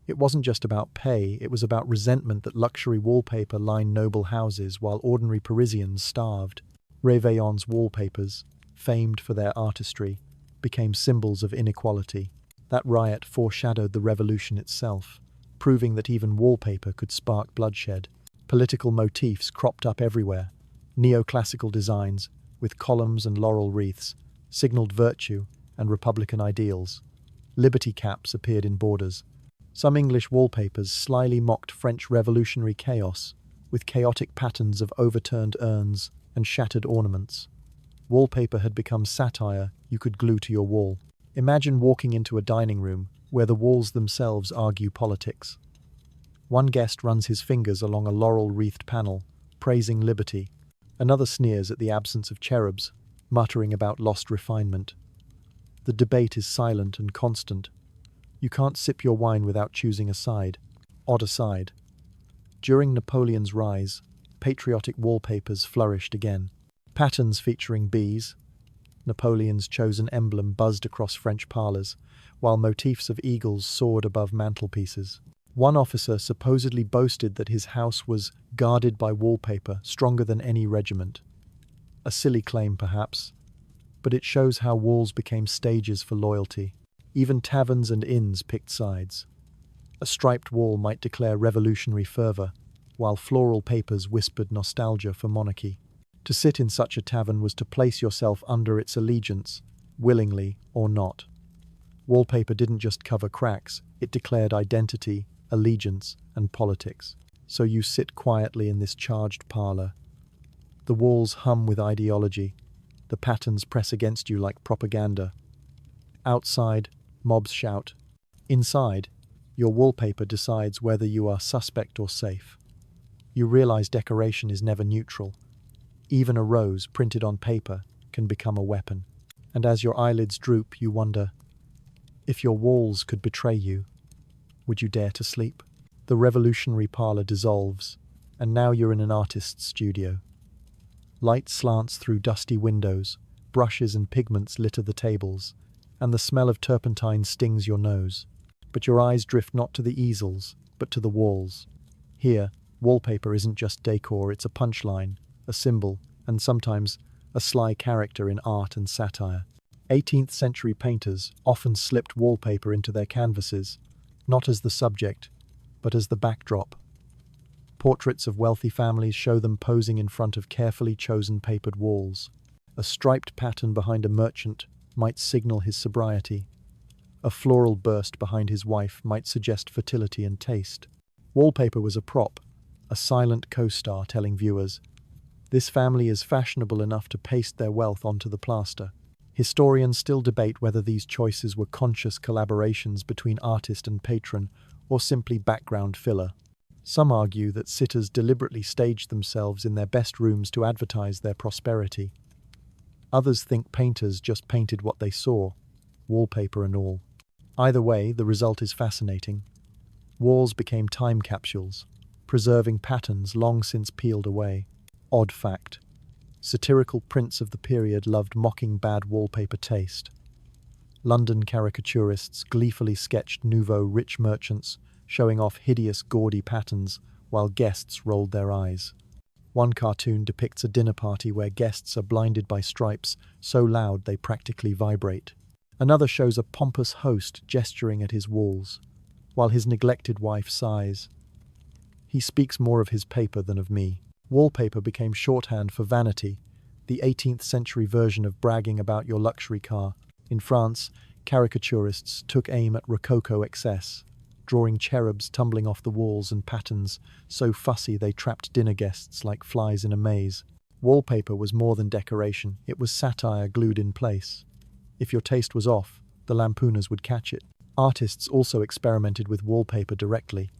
It wasn't just about pay, it was about resentment that luxury wallpaper lined noble houses while ordinary Parisians starved. Réveillon's wallpapers, famed for their artistry, became symbols of inequality. That riot foreshadowed the revolution itself, proving that even wallpaper could spark bloodshed. Political motifs cropped up everywhere. Neoclassical designs, with columns and laurel wreaths, signaled virtue and republican ideals. Liberty caps appeared in borders. Some English wallpapers slyly mocked French revolutionary chaos, with chaotic patterns of overturned urns and shattered ornaments. Wallpaper had become satire you could glue to your wall. Imagine walking into a dining room where the walls themselves argue politics. One guest runs his fingers along a laurel-wreathed panel, praising liberty. Another sneers at the absence of cherubs, muttering about lost refinement. The debate is silent and constant. You can't sip your wine without choosing a side. Odd aside. During Napoleon's rise, patriotic wallpapers flourished again. Patterns featuring bees, Napoleon's chosen emblem, buzzed across French parlors, while motifs of eagles soared above mantelpieces. One officer supposedly boasted that his house was guarded by wallpaper stronger than any regiment. A silly claim, perhaps, but it shows how walls became stages for loyalty. Even taverns and inns picked sides. A striped wall might declare revolutionary fervor, while floral papers whispered nostalgia for monarchy. To sit in such a tavern was to place yourself under its allegiance, willingly or not. Wallpaper didn't just cover cracks, it declared identity, allegiance, and politics. So you sit quietly in this charged parlor. The walls hum with ideology. The patterns press against you like propaganda. Outside, mobs shout. Inside, your wallpaper decides whether you are suspect or safe. You realize decoration is never neutral. Even a rose printed on paper can become a weapon. And as your eyelids droop, you wonder, if your walls could betray you, would you dare to sleep? The revolutionary parlor dissolves, and now you're in an artist's studio. Light slants through dusty windows, brushes and pigments litter the tables, and the smell of turpentine stings your nose. But your eyes drift not to the easels, but to the walls. Here, wallpaper isn't just decor, it's a punchline, a symbol, and sometimes a sly character in art and satire. 18th century painters often slipped wallpaper into their canvases, not as the subject, but as the backdrop. Portraits of wealthy families show them posing in front of carefully chosen papered walls. A striped pattern behind a merchant might signal his sobriety. A floral burst behind his wife might suggest fertility and taste. Wallpaper was a prop, a silent co-star telling viewers, this family is fashionable enough to paste their wealth onto the plaster. Historians still debate whether these choices were conscious collaborations between artist and patron, or simply background filler. Some argue that sitters deliberately staged themselves in their best rooms to advertise their prosperity. Others think painters just painted what they saw, wallpaper and all. Either way, the result is fascinating. Walls became time capsules, preserving patterns long since peeled away. Odd fact. Satirical prints of the period loved mocking bad wallpaper taste. London caricaturists gleefully sketched nouveau rich merchants, showing off hideous, gaudy patterns while guests rolled their eyes. One cartoon depicts a dinner party where guests are blinded by stripes so loud they practically vibrate. Another shows a pompous host gesturing at his walls, while his neglected wife sighs. He speaks more of his paper than of me. Wallpaper became shorthand for vanity, the 18th century version of bragging about your luxury car. In France, caricaturists took aim at Rococo excess, drawing cherubs tumbling off the walls and patterns so fussy they trapped dinner guests like flies in a maze. Wallpaper was more than decoration, it was satire glued in place. If your taste was off, the lampooners would catch it. Artists also experimented with wallpaper directly.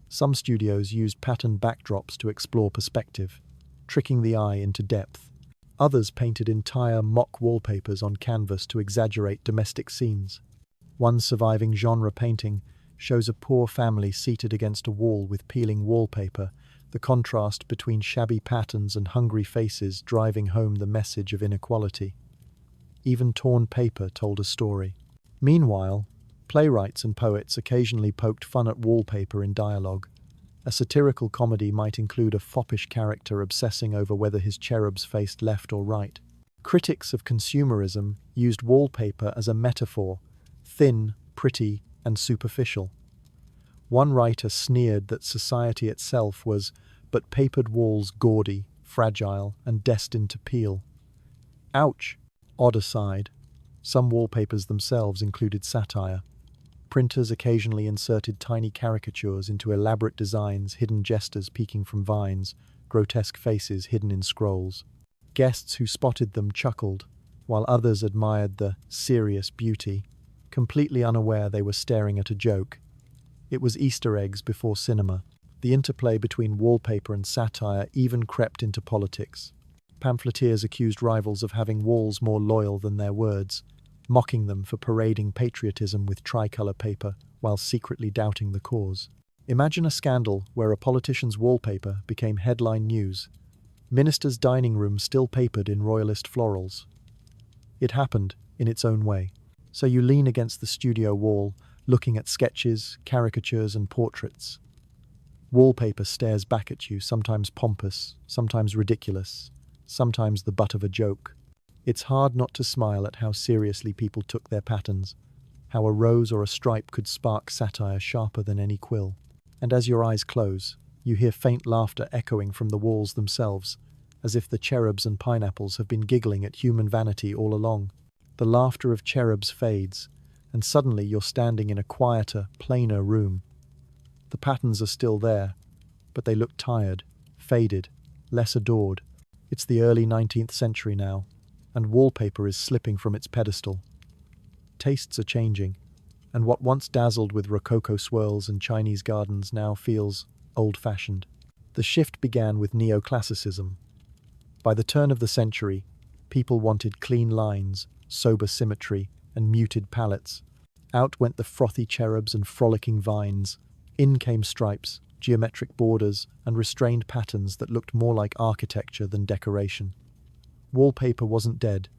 Some studios used patterned backdrops to explore perspective, tricking the eye into depth. Others painted entire mock wallpapers on canvas to exaggerate domestic scenes. One surviving genre painting shows a poor family seated against a wall with peeling wallpaper, the contrast between shabby patterns and hungry faces driving home the message of inequality. Even torn paper told a story. Meanwhile, playwrights and poets occasionally poked fun at wallpaper in dialogue. A satirical comedy might include a foppish character obsessing over whether his cherubs faced left or right. Critics of consumerism used wallpaper as a metaphor, thin, pretty, and superficial. One writer sneered that society itself was but papered walls gaudy, fragile, and destined to peel. Ouch! Odd aside, some wallpapers themselves included satire. Printers occasionally inserted tiny caricatures into elaborate designs, hidden jesters peeking from vines, grotesque faces hidden in scrolls. Guests who spotted them chuckled, while others admired the serious beauty, completely unaware they were staring at a joke. It was Easter eggs before cinema. The interplay between wallpaper and satire even crept into politics. Pamphleteers accused rivals of having walls more loyal than their words, mocking them for parading patriotism with tricolour paper while secretly doubting the cause. Imagine a scandal where a politician's wallpaper became headline news. Minister's dining room still papered in royalist florals. It happened in its own way. So you lean against the studio wall, looking at sketches, caricatures, and portraits. Wallpaper stares back at you, sometimes pompous, sometimes ridiculous, sometimes the butt of a joke. It's hard not to smile at how seriously people took their patterns, how a rose or a stripe could spark satire sharper than any quill. And as your eyes close, you hear faint laughter echoing from the walls themselves, as if the cherubs and pineapples have been giggling at human vanity all along. The laughter of cherubs fades, and suddenly you're standing in a quieter, plainer room. The patterns are still there, but they look tired, faded, less adored. It's the early 19th century now, and wallpaper is slipping from its pedestal. Tastes are changing, and what once dazzled with Rococo swirls and Chinese gardens now feels old-fashioned. The shift began with neoclassicism. By the turn of the century, people wanted clean lines, sober symmetry, and muted palettes. Out went the frothy cherubs and frolicking vines. In came stripes, geometric borders, and restrained patterns that looked more like architecture than decoration. Wallpaper wasn't dead,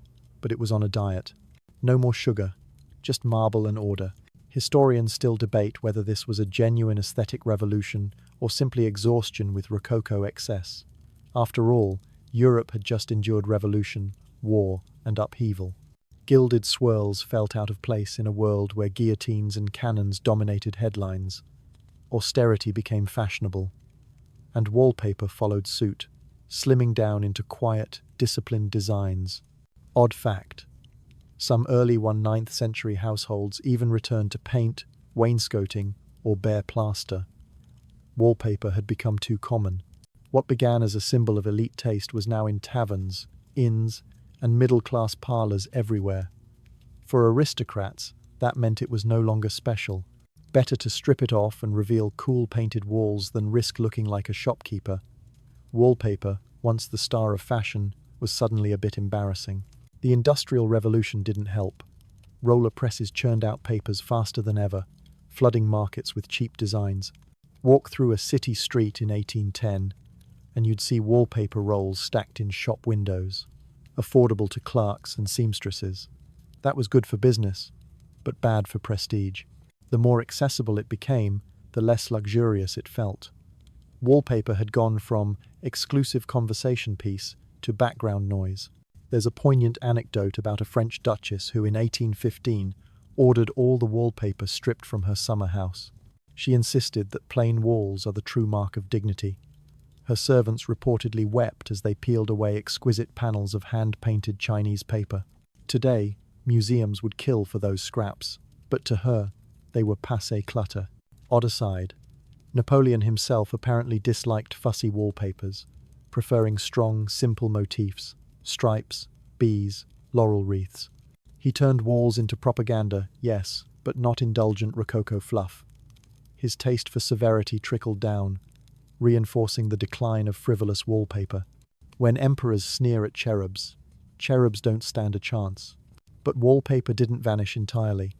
but it was on a diet. No more sugar, just marble and order. Historians still debate whether this was a genuine aesthetic revolution or simply exhaustion with Rococo excess. After all, Europe had just endured revolution, war, and upheaval. Gilded swirls felt out of place in a world where guillotines and cannons dominated headlines. Austerity became fashionable, and wallpaper followed suit, slimming down into quiet, disciplined designs. Odd fact: some early 19th century households even returned to paint, wainscoting, or bare plaster. Wallpaper had become too common. What began as a symbol of elite taste was now in taverns, inns, and middle-class parlors everywhere. For aristocrats, that meant it was no longer special. Better to strip it off and reveal cool painted walls than risk looking like a shopkeeper. Wallpaper, once the star of fashion, was suddenly a bit embarrassing. The Industrial Revolution didn't help. Roller presses churned out papers faster than ever, flooding markets with cheap designs. Walk through a city street in 1810, and you'd see wallpaper rolls stacked in shop windows, affordable to clerks and seamstresses. That was good for business, but bad for prestige. The more accessible it became, the less luxurious it felt. Wallpaper had gone from exclusive conversation piece to background noise. There's a poignant anecdote about a French duchess who in 1815 ordered all the wallpaper stripped from her summer house. She insisted that plain walls are the true mark of dignity. Her servants reportedly wept as they peeled away exquisite panels of hand-painted Chinese paper. Today, museums would kill for those scraps, but to her, they were passé clutter. Odd aside, Napoleon himself apparently disliked fussy wallpapers, preferring strong, simple motifs, stripes, bees, laurel wreaths. He turned walls into propaganda, yes, but not indulgent Rococo fluff. His taste for severity trickled down, reinforcing the decline of frivolous wallpaper. When emperors sneer at cherubs, cherubs don't stand a chance. But wallpaper didn't vanish entirely.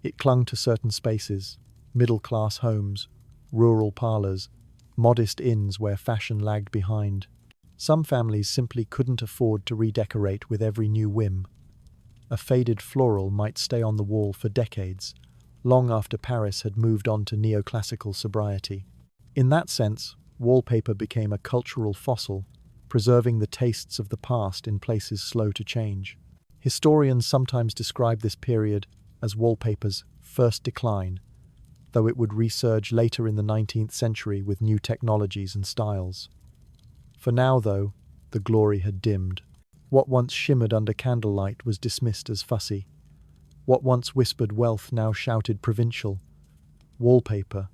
It clung to certain spaces, middle-class homes, rural parlors, modest inns where fashion lagged behind. Some families simply couldn't afford to redecorate with every new whim. A faded floral might stay on the wall for decades, long after Paris had moved on to neoclassical sobriety. In that sense, wallpaper became a cultural fossil, preserving the tastes of the past in places slow to change. Historians sometimes describe this period as wallpaper's first decline, though it would resurge later in the 19th century with new technologies and styles. For now, though, the glory had dimmed. What once shimmered under candlelight was dismissed as fussy. What once whispered wealth now shouted provincial. Wallpaper,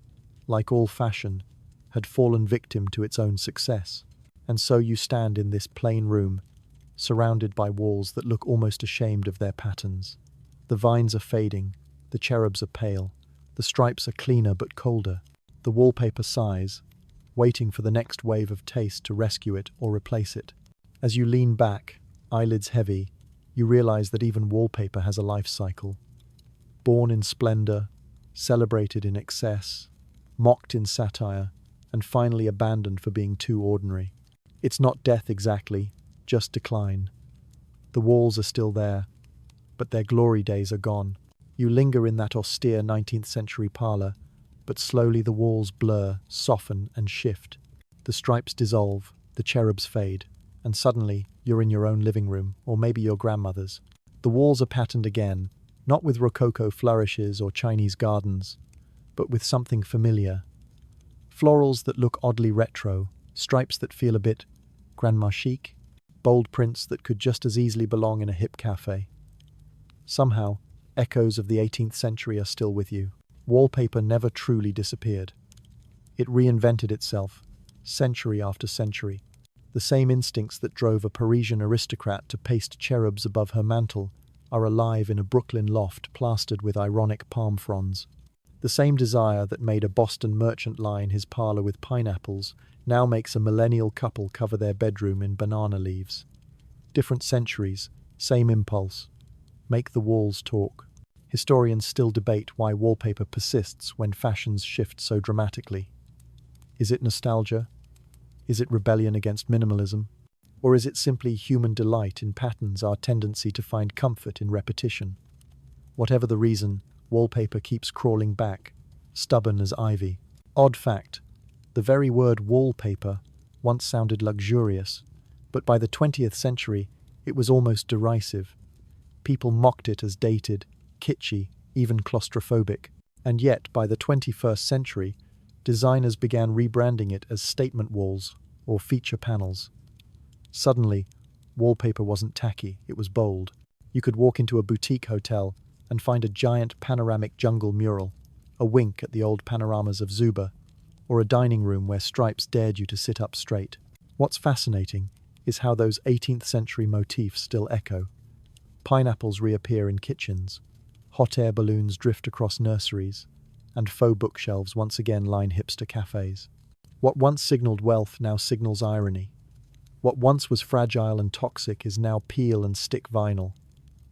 like all fashion, had fallen victim to its own success. And so you stand in this plain room, surrounded by walls that look almost ashamed of their patterns. The vines are fading, the cherubs are pale, the stripes are cleaner but colder. The wallpaper sighs, waiting for the next wave of taste to rescue it or replace it. As you lean back, eyelids heavy, you realize that even wallpaper has a life cycle. Born in splendor, celebrated in excess, mocked in satire, and finally abandoned for being too ordinary. It's not death exactly, just decline. The walls are still there, but their glory days are gone. You linger in that austere 19th century parlor, but slowly the walls blur, soften, and shift. The stripes dissolve, the cherubs fade, and suddenly you're in your own living room, or maybe your grandmother's. The walls are patterned again, not with Rococo flourishes or Chinese gardens, but with something familiar. Florals that look oddly retro, stripes that feel a bit grandma chic, bold prints that could just as easily belong in a hip cafe. Somehow, echoes of the 18th century are still with you. Wallpaper never truly disappeared. It reinvented itself, century after century. The same instincts that drove a Parisian aristocrat to paste cherubs above her mantel are alive in a Brooklyn loft plastered with ironic palm fronds. The same desire that made a Boston merchant line his parlor with pineapples now makes a millennial couple cover their bedroom in banana leaves. Different centuries, same impulse. Make the walls talk. Historians still debate why wallpaper persists when fashions shift so dramatically. Is it nostalgia? Is it rebellion against minimalism? Or is it simply human delight in patterns, our tendency to find comfort in repetition? Whatever the reason, wallpaper keeps crawling back, stubborn as ivy. Odd fact, the very word wallpaper once sounded luxurious, but by the 20th century it was almost derisive. People mocked it as dated, kitschy, even claustrophobic. And yet, by the 21st century, designers began rebranding it as statement walls or feature panels. Suddenly, wallpaper wasn't tacky, it was bold. You could walk into a boutique hotel and find a giant panoramic jungle mural, a wink at the old panoramas of Zuba, or a dining room where stripes dared you to sit up straight. What's fascinating is how those 18th century motifs still echo. Pineapples reappear in kitchens, hot air balloons drift across nurseries, and faux bookshelves once again line hipster cafes. What once signaled wealth now signals irony. What once was fragile and toxic is now peel and stick vinyl.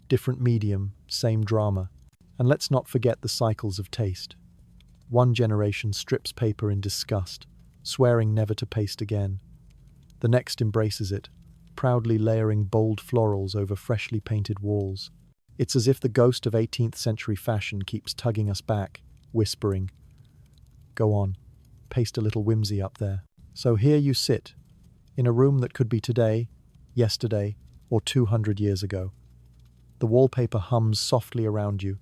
Different medium, same drama. And let's not forget the cycles of taste. One generation strips paper in disgust, swearing never to paste again. The next embraces it, proudly layering bold florals over freshly painted walls. It's as if the ghost of 18th century fashion keeps tugging us back, whispering, "Go on, paste a little whimsy up there." So here you sit, in a room that could be today, yesterday, or 200 years ago. The wallpaper hums softly around you,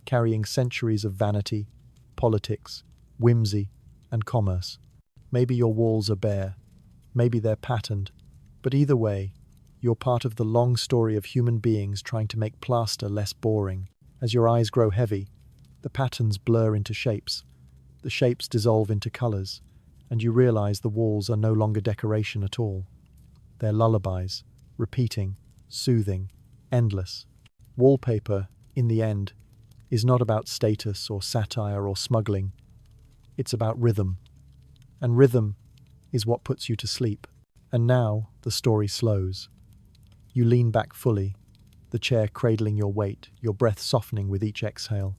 carrying centuries of vanity, politics, whimsy, and commerce. Maybe your walls are bare, maybe they're patterned, but either way, you're part of the long story of human beings trying to make plaster less boring. As your eyes grow heavy, the patterns blur into shapes, the shapes dissolve into colors, and you realize the walls are no longer decoration at all. They're lullabies, repeating, soothing, endless. Wallpaper, in the end, is not about status or satire or smuggling. It's about rhythm. And rhythm is what puts you to sleep. And now the story slows. You lean back fully, the chair cradling your weight, your breath softening with each exhale.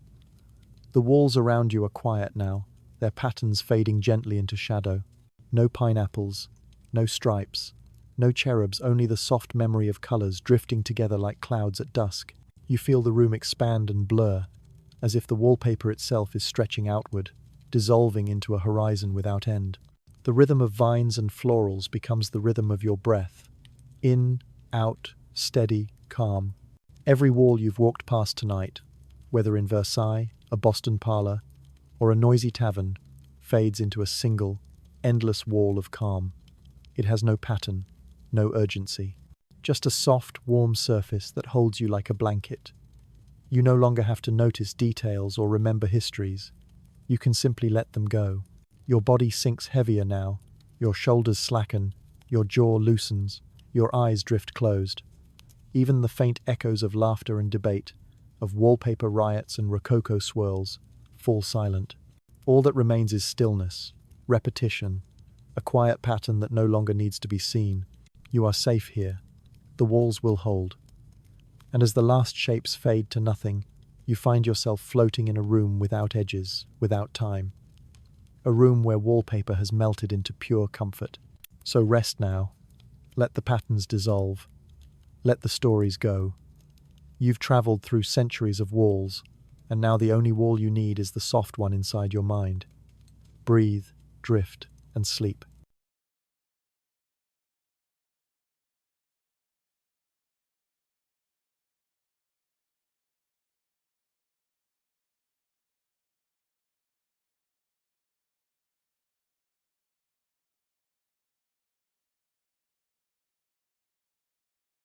The walls around you are quiet now, their patterns fading gently into shadow. No pineapples, no stripes, no cherubs, only the soft memory of colors drifting together like clouds at dusk. You feel the room expand and blur, as if the wallpaper itself is stretching outward, dissolving into a horizon without end. The rhythm of vines and florals becomes the rhythm of your breath. In, out, steady, calm. Every wall you've walked past tonight, whether in Versailles, a Boston parlor, or a noisy tavern, fades into a single, endless wall of calm. It has no pattern, no urgency. Just a soft, warm surface that holds you like a blanket. You no longer have to notice details or remember histories. You can simply let them go. Your body sinks heavier now. Your shoulders slacken. Your jaw loosens. Your eyes drift closed. Even the faint echoes of laughter and debate, of wallpaper riots and Rococo swirls, fall silent. All that remains is stillness, repetition, a quiet pattern that no longer needs to be seen. You are safe here. The walls will hold. And as the last shapes fade to nothing, you find yourself floating in a room without edges, without time. A room where wallpaper has melted into pure comfort. So rest now. Let the patterns dissolve. Let the stories go. You've traveled through centuries of walls, and now the only wall you need is the soft one inside your mind. Breathe, drift, and sleep.